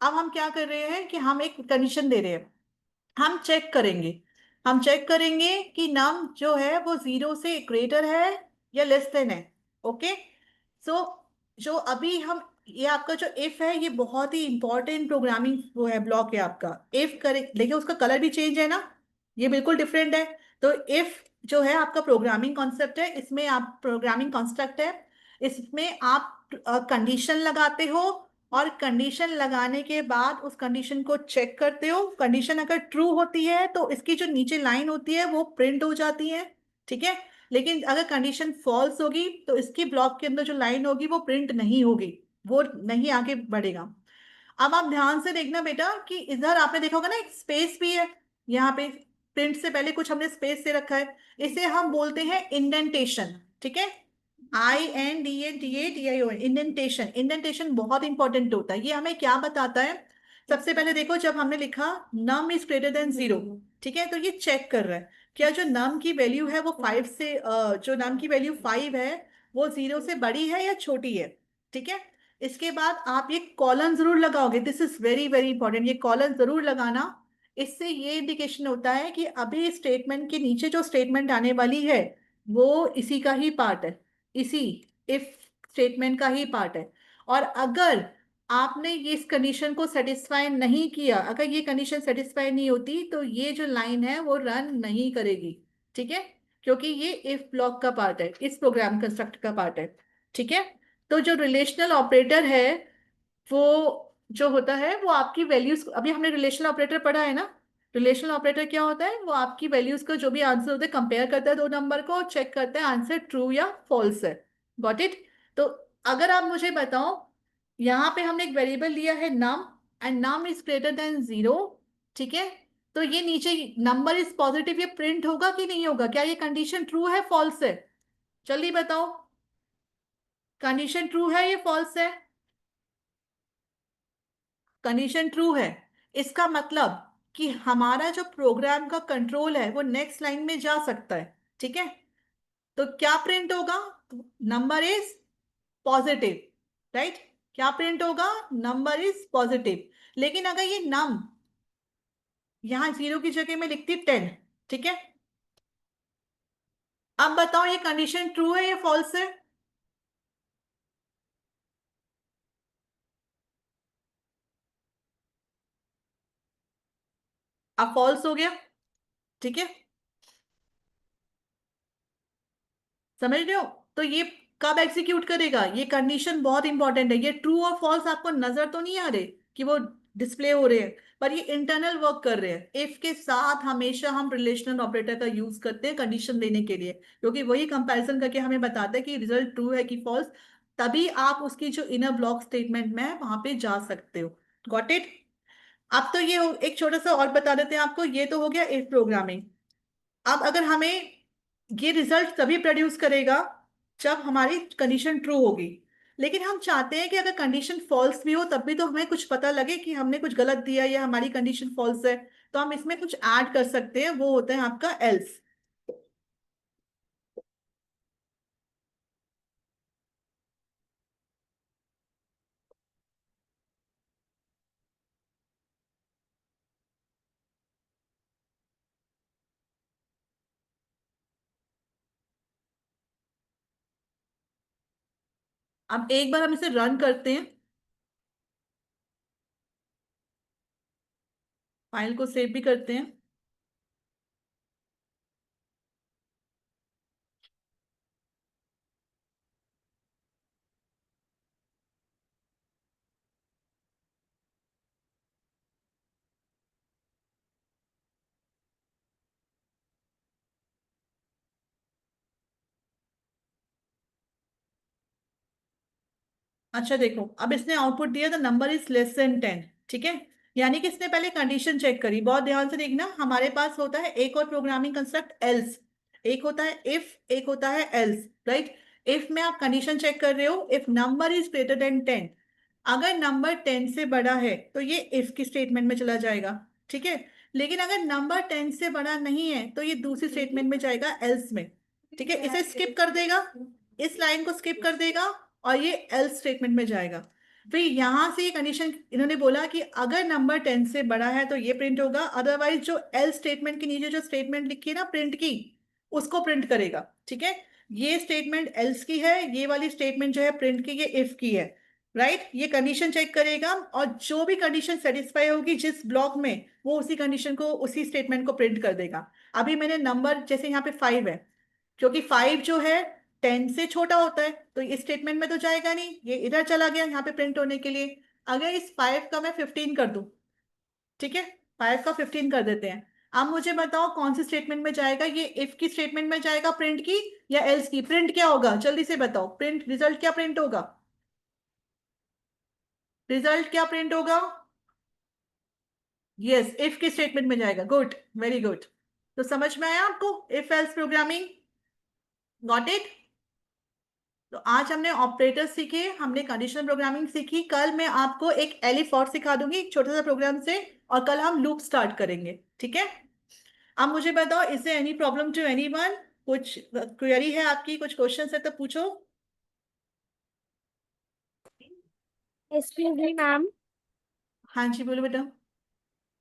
अब हम क्या कर रहे हैं कि हम एक कंडीशन दे रहे हैं। हम चेक करेंगे, हम चेक करेंगे कि नम जो है वो 0 से ग्रेटर है या लेस देन है। ओके, सो जो अभी हम, ये आपका जो इफ है ये बहुत ही इंपॉर्टेंट प्रोग्रामिंग वो है, ब्लॉक है आपका। इफ करे, देखिए उसका कलर भी चेंज है ना, ये बिल्कुल डिफरेंट है। तो इफ जो है आपका प्रोग्रामिंग कॉन्सेप्ट है, इसमें आप प्रोग्रामिंग कॉन्स्ट्रक्ट है, इसमें आप कंडीशन लगाते हो, और कंडीशन लगाने के बाद उस कंडीशन को चेक करते हो। कंडीशन अगर ट्रू होती है तो इसकी जो नीचे लाइन होती है वो प्रिंट हो जाती है। ठीक है, लेकिन अगर कंडीशन फॉल्स होगी तो इसकी ब्लॉक के अंदर जो लाइन होगी वो प्रिंट नहीं होगी, वो नहीं आगे बढ़ेगा। अब आप ध्यान से देखना बेटा कि इधर आपने देखा होगा ना एक स्पेस भी है यहाँ पे, प्रिंट से पहले कुछ हमने स्पेस से रखा है, इसे हम बोलते हैं इंडेंटेशन। ठीक है, INDENTATION, इंडेंटेशन। इंडेंटेशन बहुत इंपॉर्टेंट होता है, ये हमें क्या बताता है? सबसे पहले देखो, जब हमने लिखा नम इज ग्रेटर देन 0, ठीक है, तो ये चेक कर रहा है क्या जो नम की वैल्यू है वो 5 से जो नम की वैल्यू 5 है वो 0 से बड़ी है या छोटी है। ठीक है, इसके बाद आप ये कॉलन जरूर लगाओगे, this is very very important, ये कॉलन जरूर लगाना। इससे ये इंडिकेशन होता है कि अभी स्टेटमेंट के नीचे जो स्टेटमेंट आने वाली है वो इसी का ही पार्ट है, इसी इफ स्टेटमेंट का ही पार्ट है। और अगर आपने ये इस कंडीशन को सेटिस्फाई नहीं किया, अगर ये कंडीशन सेटिस्फाई नहीं होती तो ये जो लाइन है वो रन नहीं करेगी। ठीक है, क्योंकि ये इफ ब्लॉक का पार्ट है, इस प्रोग्राम कंस्ट्रक्ट का पार्ट है। ठीक है, तो जो रिलेशनल ऑपरेटर है वो जो होता है वो आपकी वैल्यूज, अभी हमने रिलेशनल ऑपरेटर पढ़ा है ना, रिलेशनल ऑपरेटर क्या होता है? वो आपकी वैल्यूज का जो भी आंसर होता है कंपेयर करता है दो नंबर को, चेक करता है आंसर ट्रू या फॉल्स है। Got it? तो अगर आप मुझे बताओ, यहाँ पे हमने एक वेरिएबल लिया है num, and num is greater than 0। ठीक है, तो ये नीचे नंबर इज पॉजिटिव, ये प्रिंट होगा कि नहीं होगा? क्या ये कंडीशन ट्रू है फॉल्स है? जल्दी बताओ, कंडीशन ट्रू है या फॉल्स है? कंडीशन ट्रू है, इसका मतलब कि हमारा जो प्रोग्राम का कंट्रोल है वो नेक्स्ट लाइन में जा सकता है। ठीक है, तो क्या प्रिंट होगा? Number is positive, right? क्या प्रिंट होगा? Number is positive. लेकिन अगर ये नम यहां 0 की जगह में लिखती 10, ठीक है, अब बताओ ये कंडीशन ट्रू है या फॉल्स है? अब फॉल्स हो गया। ठीक है, समझ रहे हो? तो ये कब एग्जीक्यूट करेगा? ये कंडीशन बहुत इंपॉर्टेंट है, ये ट्रू और फॉल्स आपको नजर तो नहीं आ रहे कि वो डिस्प्ले हो रहे हैं, पर ये इंटरनल वर्क कर रहे हैं। इफ के साथ हमेशा हम रिलेशनल ऑपरेटर का यूज करते हैं कंडीशन देने के लिए, क्योंकि वही कंपैरिजन करके हमें बताता है कि रिजल्ट ट्रू है कि फॉल्स, तभी आप उसकी जो इनर ब्लॉक स्टेटमेंट में है वहां पे जा सकते हो। Got it? अब तो ये एक छोटा सा और बता देते हैं आपको, ये तो हो गया इफ प्रोग्रामिंग। अब अगर हमें, ये रिजल्ट तभी प्रोड्यूस करेगा जब हमारी कंडीशन ट्रू होगी, लेकिन हम चाहते हैं कि अगर कंडीशन फॉल्स भी हो तब भी तो हमें कुछ पता लगे कि हमने कुछ गलत दिया या हमारी कंडीशन फॉल्स है, तो हम इसमें कुछ ऐड कर सकते हैं, वो होता है आपका एल्स। अब एक बार हम इसे रन करते हैं, फाइल को सेव भी करते हैं। अच्छा देखो, अब इसने आउटपुट दिया the number is less than 10, ठीक है। यानी कि इसने पहले कंडीशन चेक करी। बहुत ध्यान से देखना, हमारे पास होता है एक और प्रोग्रामिंग कंस्ट्रक्ट एल्स, एक होता है इफ, एक होता है एल्स, राइट। इफ में आप कंडीशन चेक कर रहे हो, if number is greater then 10, अगर नंबर 10 से बड़ा है तो ये इफ की स्टेटमेंट में चला जाएगा, ठीक है। लेकिन अगर नंबर 10 से बड़ा नहीं है तो ये दूसरी स्टेटमेंट में जाएगा, एल्स में, ठीक है। इसे स्किप कर देगा, इस लाइन को स्किप कर देगा, और ये एल्स स्टेटमेंट में जाएगा। फिर यहां से ये कंडीशन इन्होंने बोला कि अगर नंबर 10 से बड़ा है तो ये प्रिंट होगा, अदरवाइज जो एल्स स्टेटमेंट के नीचे जो स्टेटमेंट लिखी है ना प्रिंट की, उसको प्रिंट करेगा, ठीक है। ये स्टेटमेंट एल्स की है, ये वाली स्टेटमेंट जो है प्रिंट की, ये इफ की है, राइट। ये कंडीशन चेक करेगा और जो भी कंडीशन सेटिस्फाई होगी जिस ब्लॉक में, वो उसी कंडीशन को, उसी स्टेटमेंट को प्रिंट कर देगा। अभी मैंने नंबर, जैसे यहाँ पे 5 है, क्योंकि 5 जो है 10 से छोटा होता है तो इस स्टेटमेंट में तो जाएगा नहीं, ये इधर चला गया यहाँ पे प्रिंट होने के लिए। अगर इस 5 का मैं 15 कर दूं, ठीक है, 5 का 15 कर देते हैं। अब मुझे बताओ कौन सी स्टेटमेंट में जाएगा, ये इफ की स्टेटमेंट में जाएगा प्रिंट की, या एल्स की? प्रिंट क्या होगा जल्दी से बताओ, प्रिंट रिजल्ट क्या प्रिंट होगा? रिजल्ट क्या प्रिंट होगा? यस, इफ की स्टेटमेंट में जाएगा। Good, very good. तो समझ में आया आपको if else programming? Got it? तो आज हमने ऑपरेटर सीखे, हमने कंडीशनल प्रोग्रामिंग सीखी। कल मैं आपको एक एलिफ और सिखा दूंगी, एक छोटा सा प्रोग्राम से, और कल हम लूप स्टार्ट करेंगे, ठीक है। अब मुझे बताओ, is any problem to anyone? कुछ क्वेरी है आपकी, कुछ क्वेश्चन है तो पूछो। Excuse me ma'am. हाँ जी, बोलो बेटा।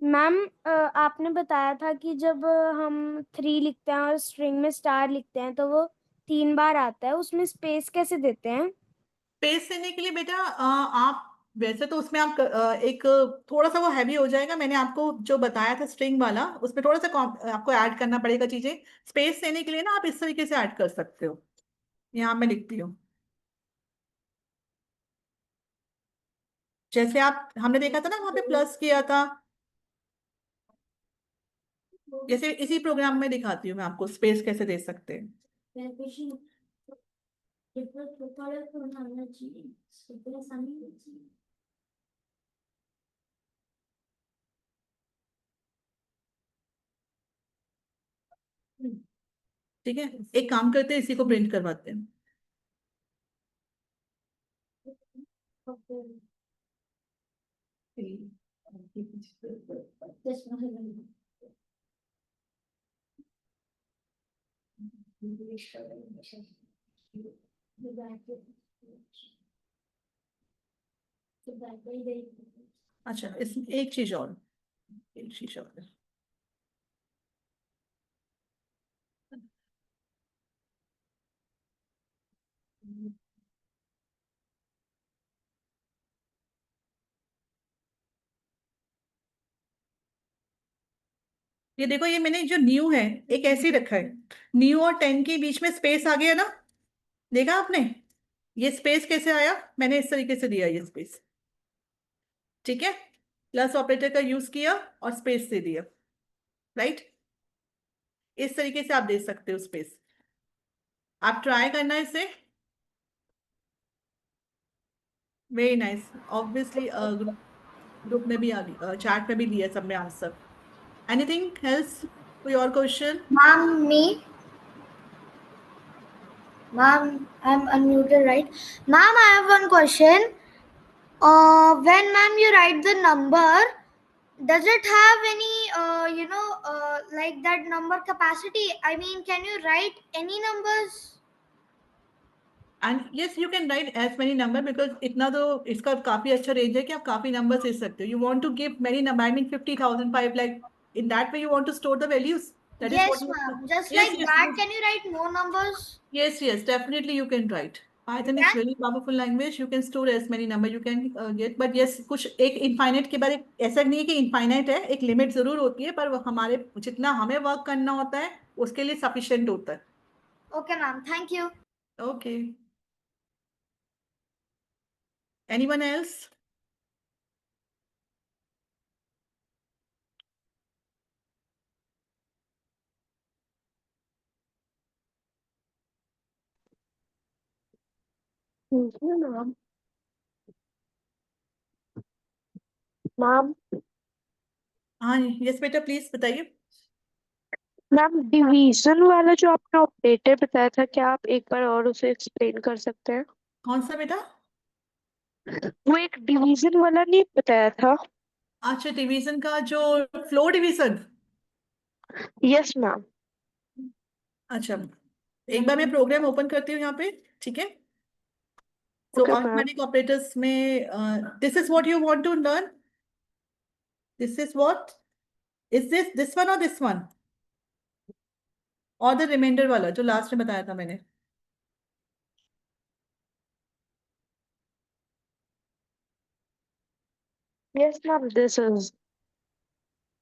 मैम, आपने बताया था कि जब हम 3 लिखते हैं और स्ट्रिंग में स्टार लिखते हैं तो वो 3 बार आता है, उसमें स्पेस कैसे देते हैं? पेज देने के लिए बेटा, आप वैसे तो उसमें आप एक थोड़ा सा वो हैवी हो जाएगा, मैंने आपको जो बताया था स्ट्रिंग वाला, उसमें थोड़ा सा आपको ऐड करना पड़ेगा चीजें। स्पेस देने के लिए ना आप इस तरीके से ऐड कर सकते हो। यहाँ मैं लिखती हूँ, जैसे आप, हमने देखा था ना वहां पे प्लस किया था, जैसे इसी प्रोग्राम में दिखाती हूँ मैं आपको स्पेस कैसे दे सकते हैं। ठीक है, एक काम करते हैं, इसी को प्रिंट करवाते हैं। अच्छा, इस एक चीज और, एक चीज और, ये देखो, ये मैंने जो न्यू है एक ऐसे ही रखा है, न्यू और 10 के बीच में स्पेस आ गया ना, देखा आपने? ये स्पेस कैसे आया? मैंने इस तरीके से दिया ये स्पेस, ठीक है। प्लस ऑपरेटर का यूज किया और स्पेस दे दिया, राइट। इस तरीके से आप दे सकते हो स्पेस, आप ट्राई करना इसे। वेरी नाइस, ऑब्वियसली ग्रुप में भी आ गई, चैट में भी दिया सबने आंसर। एनीथिंग एल्स, कोई और question? Ma'am, me. Ma'am, I'm unmuted, right? Ma'am, I have one question. When ma'am you write the number, does it have any, like that number capacity? I mean, can you write any numbers? And yes, you can write as many number, because इतना तो इसका काफी अच्छा range है कि आप काफी number दे सकते हो। You want to give many number, I mean 50,000, 5 lakh, in that way you want to store the values, that is Yes, what you. ma'am. Just yes like yes, that, can you write more numbers? yes, yes, definitely you can write. You Python is can? very powerful language. You can store as many number you can get. But yes, कुछ एक infinite के बाद एक ऐसा नहीं है कि infinite है, एक लिमिट जरूर होती है, पर वो हमारे जितना हमें वर्क करना होता है उसके लिए सफिशिएंट होता है। Okay, ma'am. Thank you. Okay, anyone else? Thank you, ma'am. Ma'am हाँ यस बेटा प्लीज बताइए। मैम डिवीजन वाला जो आपने ऑपरेटर बताया था, क्या आप एक बार और उसे एक्सप्लेन कर सकते हैं? कौन सा बेटा? वो एक डिवीजन वाला नहीं बताया था? अच्छा डिवीजन का जो फ्लो डिवीजन। Yes ma'am. अच्छा एक बार मैं प्रोग्राम ओपन करती हूँ यहाँ पे, ठीक है। So okay ma'am. Arithmetic operators में this is what you want to learn. This is what is this one और दिस वन और द रिमाइंडर वाला जो लास्ट में बताया था मैंने। Yes ma'am this is.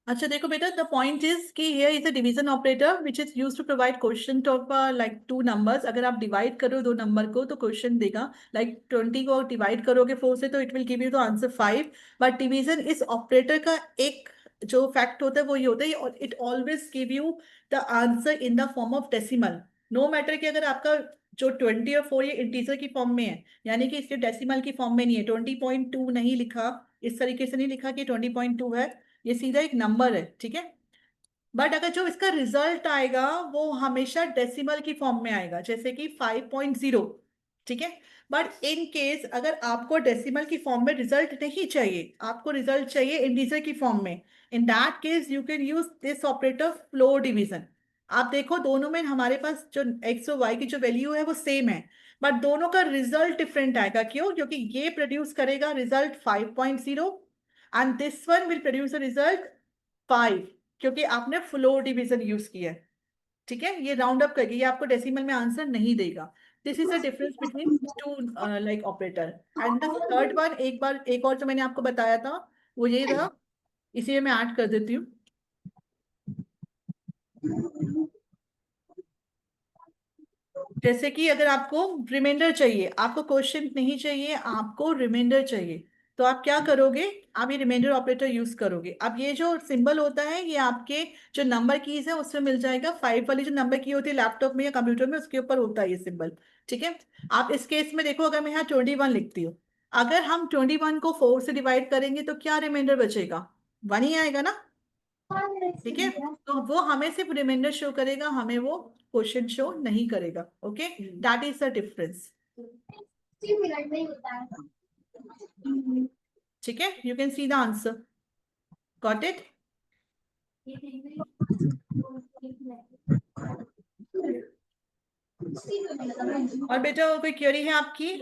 अच्छा देखो बेटा द पॉइंट इज कि here is a division operator which is used to provide question of like two numbers. अगर आप डिवाइड करो दो नंबर को तो क्वेश्चन देगा लाइक 20 को डिवाइड करोगे 4 से तो it will give you the answer 5। But division इस ऑपरेटर का एक जो फैक्ट होता है वो ये होता है it always give you the answer in the form of decimal. No matter कि अगर आपका जो 20 और 4 ये इंटीजर की फॉर्म में है, यानी कि इसके डेसिमल की फॉर्म में नहीं है। 20.2 नहीं लिखा, इस तरीके से नहीं लिखा कि 20.2 है, ये सीधा एक नंबर है, ठीक है। बट अगर जो इसका रिजल्ट आएगा वो हमेशा डेसिमल की फॉर्म में आएगा, जैसे कि 5.0, ठीक है। बट इन केस अगर आपको डेसिमल की फॉर्म में रिजल्ट नहीं चाहिए, आपको रिजल्ट चाहिए इंटीजर की फॉर्म में, in that case you can use this operator floor division. आप देखो दोनों में हमारे पास जो एक्स और वाई की जो वैल्यू है वो सेम है, बट दोनों का रिजल्ट डिफरेंट आएगा। क्यों? क्योंकि ये प्रोड्यूस करेगा result 5.0 and this one will produce a result 5, क्योंकि आपने फ्लोर डिवीजन यूज किया है, ठीक है। ये राउंड अप करके ये आपको डेसिमल में आंसर नहीं देगा। This is the difference between two like operator. And the third one एक बार एक और जो मैंने आपको बताया था वो ये था, इसी में मैं ऐड कर देती हूँ। जैसे कि अगर आपको रिमाइंडर चाहिए, आपको क्वेश्चन नहीं चाहिए, आपको रिमाइंडर चाहिए, तो आप क्या करोगे? आप ये रिमाइंडर ऑपरेटर यूज करोगे। अब ये जो सिंबल होता है ये आपके जो नंबर कीज है उसमें मिल जाएगा। 5 वाली जो नंबर की होती है लैपटॉप में या कंप्यूटर में उसके ऊपर होता है ये सिंबल, ठीक है। आप इस केस में देखो, अगर मैं यहाँ 21 लिखती हूँ, अगर हम 21 को 4 से डिवाइड करेंगे तो क्या रिमाइंडर बचेगा? 1 ही आएगा ना, ठीक है। तो वो हमें सिर्फ रिमाइंडर शो करेगा, हमें वो क्वेश्चन शो नहीं करेगा। Okay, that is the difference, ठीक है। You can see the answer, got it. और बेटा कोई क्वेरी है आपकी?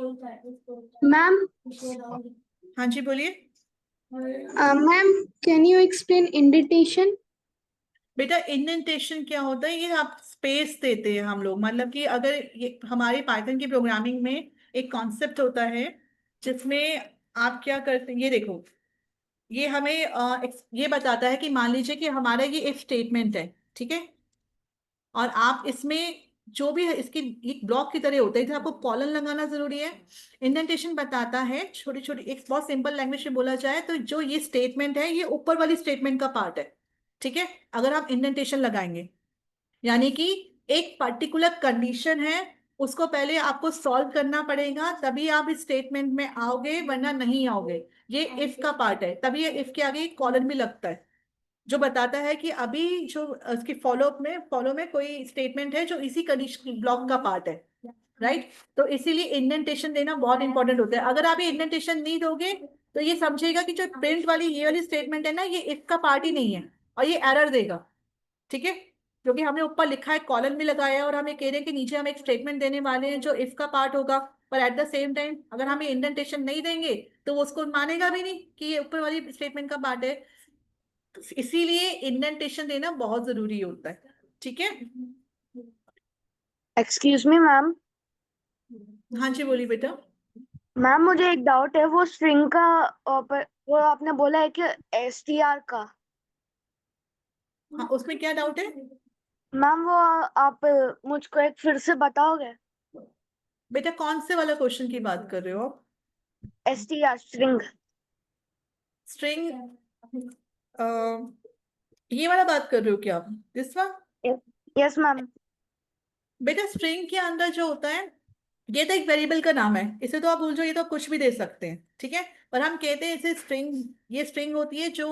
Ma'am, हाँ जी बोलिए। ma'am, can you explain indentation? बेटा इंडेंटेशन क्या होता है? ये आप स्पेस देते हैं हम लोग, मतलब कि अगर ये हमारे पाइथन की प्रोग्रामिंग में एक कॉन्सेप्ट होता है जिसमें आप क्या करते हैं, ये देखो, ये हमें ये बताता है कि मान लीजिए कि हमारा ये इफ स्टेटमेंट है, ठीक है। और आप इसमें जो भी है इसकी एक ब्लॉक की तरह होता है, इधर आपको कॉलन लगाना जरूरी है। इंडेंटेशन बताता है छोटी छोटी, एक बहुत सिंपल लैंग्वेज में बोला जाए तो जो ये स्टेटमेंट है ये ऊपर वाली स्टेटमेंट का पार्ट है, ठीक है। अगर आप इंडेंटेशन लगाएंगे यानी कि एक पर्टिकुलर कंडीशन है, उसको पहले आपको सॉल्व करना पड़ेगा तभी आप इस स्टेटमेंट में आओगे, वरना नहीं आओगे। ये इफ का पार्ट है, तभी ये इफ के आगे कॉलन भी लगता है जो बताता है कि अभी जो उसकी फॉलो में कोई स्टेटमेंट है जो इसी कंडीशन ब्लॉक का पार्ट है, राइट। तो इसीलिए इंडेंटेशन देना बहुत इंपॉर्टेंट होता है। अगर आप ये इंडेंटेशन नहीं दोगे तो ये समझेगा कि जो प्रिंट वाली ये वाली स्टेटमेंट है ना ये इफ का पार्ट ही नहीं है, और ये एरर देगा, ठीक है। क्योंकि हमने ऊपर लिखा है, कॉलन भी लगाया है, और हम ये कह रहे हैं कि नीचे हम एक स्टेटमेंट देने वाले हैं जो इफ का पार्ट होगा। पर एट द सेम टाइम अगर हम ये इंडेंटेशन नहीं देंगे तो वो उसको मानेगा भी नहीं कि ये ऊपर वाली स्टेटमेंट का पार्ट है। तो इसीलिए इंडेंटेशन देना बहुत जरूरी होता है, ठीक है। Excuse me ma'am. हाँ जी बोलिए बेटा। मैम मुझे एक डाउट है, वो स्ट्रिंग का वो आपने बोला है कि एसटीआर का। हाँ उसमें क्या डाउट है? मैम वो आप मुझको एक फिर से बताओगे? बेटा कौन से वाला क्वेश्चन की बात कर रहे हो आप? STR string. स्ट्रिंग, ये वाला बात कर रहे हो क्या आप? This one? Yes ma'am. बेटा स्ट्रिंग के अंदर जो होता है ये तो एक वेरिएबल का नाम है, इसे तो आप भूल जाओ, ये तो आप कुछ भी दे सकते हैं, ठीक है। पर हम कहते हैं इसे स्ट्रिंग। ये स्ट्रिंग होती है जो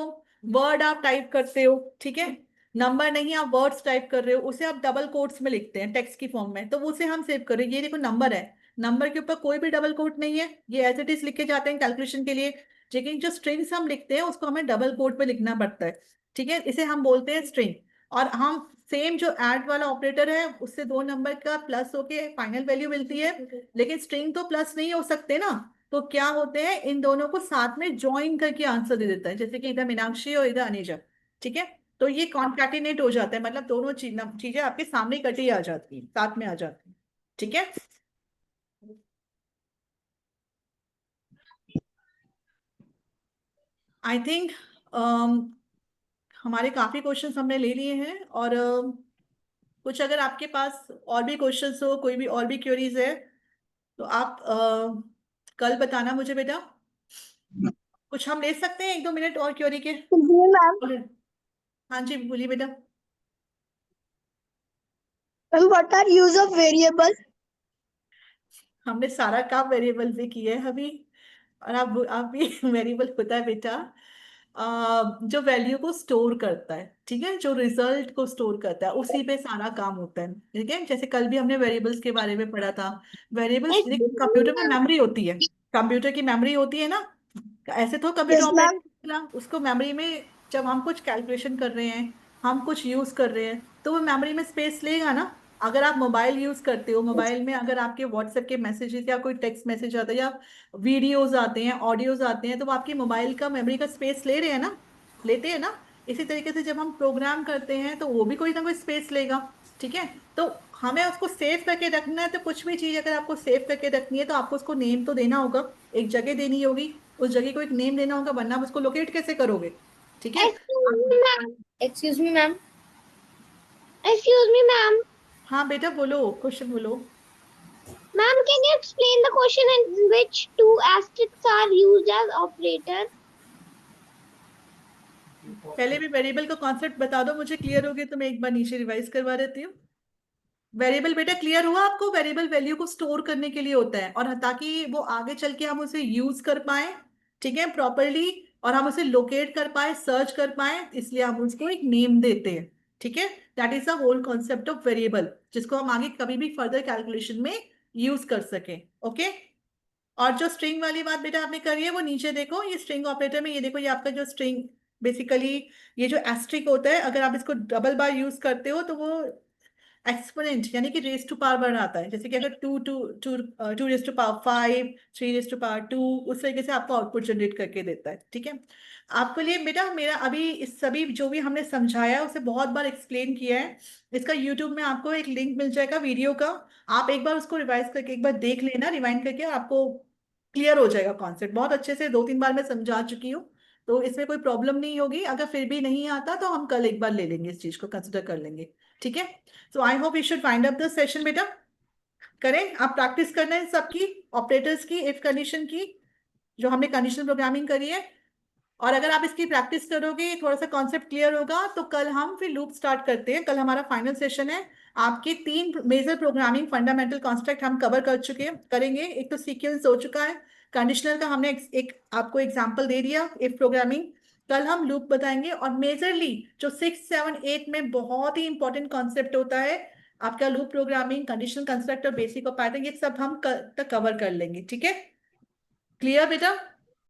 वर्ड आप टाइप करते हो, ठीक है। नंबर नहीं, आप वर्ड्स टाइप कर रहे हो, उसे आप डबल कोट्स में लिखते हैं टेक्स्ट की फॉर्म में, तो उसे हम सेव कर रहे हैं। ये देखो नंबर है, नंबर के ऊपर कोई भी डबल कोट नहीं है, ये एज इट इज लिखे जाते हैं कैलकुलेशन के लिए। लेकिन जो स्ट्रिंग्स हम लिखते हैं उसको हमें डबल कोट पे लिखना पड़ता है, ठीक है, इसे हम बोलते हैं स्ट्रिंग। और हम सेम जो ऐड वाला ऑपरेटर है उससे दो नंबर का प्लस होके फाइनल वैल्यू मिलती है, लेकिन स्ट्रिंग तो प्लस नहीं हो सकते ना। तो क्या होते हैं, इन दोनों को साथ में ज्वाइन करके आंसर दे देता है, जैसे कि इधर मीनाक्षी और इधर अनीजा, ठीक है। तो ये कॉन्कैटिनेट हो जाता है, मतलब दोनों चीजें आपके सामने इकट्ठी आ जाती है, साथ में आ जाती है, ठीक है। आई थिंक हमारे काफी क्वेश्चंस हमने ले लिए हैं, और कुछ अगर आपके पास और भी क्वेश्चंस हो, कोई भी और भी क्वेरीज है, तो आप कल बताना मुझे बेटा। कुछ हम ले सकते हैं 1-2 मिनट और क्वेरी के। जी मैम। हाँ जी बोलिए बेटा। Ma'am what are use of variable? हमने सारा काम वेरिएबल से किया है अभी, और आप भी वेरिएबल होता है बेटा जो वैल्यू को स्टोर करता है, ठीक है, जो रिजल्ट को स्टोर करता है, उसी पे सारा काम होता है, ठीक है। जैसे कल भी हमने वेरिएबल्स के बारे में पढ़ा था। वेरिएबल्स कंप्यूटर में मेमोरी होती है, कंप्यूटर की मेमोरी होती है ना। ऐसे तो कंप्यूटर यस मैम। ऑपरेटर उसको मेमोरी में, जब हम कुछ कैलकुलेशन कर रहे हैं, हम कुछ यूज कर रहे हैं, तो वो मेमोरी में स्पेस लेगा ना। अगर आप मोबाइल यूज करते हो, मोबाइल में अगर आपके व्हाट्सएप के मैसेजेस या कोई टेक्स्ट मैसेज आता है या वीडियोस आते हैं, ऑडियोज आते हैं, तो वो आपकी मोबाइल का मेमोरी का स्पेस ले रहे हैं ना, लेते हैं ना। इसी तरीके से जब हम प्रोग्राम करते हैं तो वो भी कोई ना कोई स्पेस लेगा, ठीक है। तो हमें उसको सेव करके रखना है, तो कुछ भी चीज अगर आपको सेव करके रखनी है तो आपको उसको नेम तो देना होगा, एक जगह देनी होगी, उस जगह को एक नेम देना होगा, वरना आप उसको लोकेट कैसे करोगे, ठीक है। Excuse me ma'am. Excuse me ma'am. Excuse me ma'am. हाँ बेटा बोलो, क्वेश्चन बोलो। Ma'am, can you explain the question in which two asterisks are used as operator? पहले भी वेरिएबल का कॉन्सेप्ट बता दो मुझे, क्लियर हो गया तो मैं एक बार नीचे रिवाइज करवा देती हूँ। वेरिएबल बेटा क्लियर हुआ आपको, वेरिएबल वैल्यू को स्टोर करने के लिए होता है, और ताकि वो आगे चल के हम उसे यूज कर पाए, ठीक है, प्रॉपरली, और हम उसे लोकेट कर पाए, सर्च कर पाए, इसलिए हम उसको एक नेम देते हैं, ठीक है। That is the whole concept of variable, जिसको हम आगे कभी भी फर्दर कैलकुलेशन में यूज कर सके, ओके। और जो स्ट्रिंग वाली बात बेटा आपने करी है, वो नीचे देखो, ये स्ट्रिंग ऑपरेटर में, ये देखो, ये आपका जो स्ट्रिंग बेसिकली, ये जो एस्ट्रिक होता है, अगर आप इसको डबल बार यूज करते हो तो वो एक्सपोनेंट यानी कि रेस टू पावर बढ़ाता है, जैसे कि अगर two two two two raise to power 5, 3 raise to power 2, उस तरीके से आपको आउटपुट जनरेट करके देता है, ठीक है। आपके लिए बेटा मेरा अभी इस सभी जो भी हमने समझाया है उसे बहुत बार एक्सप्लेन किया है। इसका यूट्यूब में आपको एक लिंक मिल जाएगा वीडियो का, आप एक बार उसको रिवाइज करके एक बार देख लेना, रिवाइंड करके, आपको क्लियर हो जाएगा कॉन्सेप्ट, बहुत अच्छे से 2-3 बार मैं समझा चुकी हूँ। तो इसमें कोई प्रॉब्लम नहीं होगी, अगर फिर भी नहीं आता तो हम कल एक बार ले लेंगे, इस चीज को कंसिडर कर लेंगे, ठीक है। So I hope you should find up the session बेटा। करें, आप प्रैक्टिस करना है सबकी, ऑपरेटर्स की, इफ कंडीशन की, जो हमने कंडीशनल प्रोग्रामिंग करी है। और अगर आप इसकी प्रैक्टिस करोगे, थोड़ा सा कॉन्सेप्ट क्लियर होगा, तो कल हम फिर लूप स्टार्ट करते हैं। कल हमारा फाइनल सेशन है। आपके 3 मेजर प्रोग्रामिंग फंडामेंटल कॉन्सेप्ट हम कवर कर चुके हैं, करेंगे। एक तो सीक्वेंस हो चुका है, कंडीशनल का हमने एक आपको एग्जांपल दे दिया, इफ प्रोग्रामिंग। कल हम लूप बताएंगे, और मेजरली जो 6, 7, 8 में बहुत ही इंपॉर्टेंट कॉन्सेप्ट होता है आपका loop programming, conditional constructor, basic और पैटर्न, ये सब हम कल तक कवर कर लेंगे, ठीक है। क्लियर बेटा।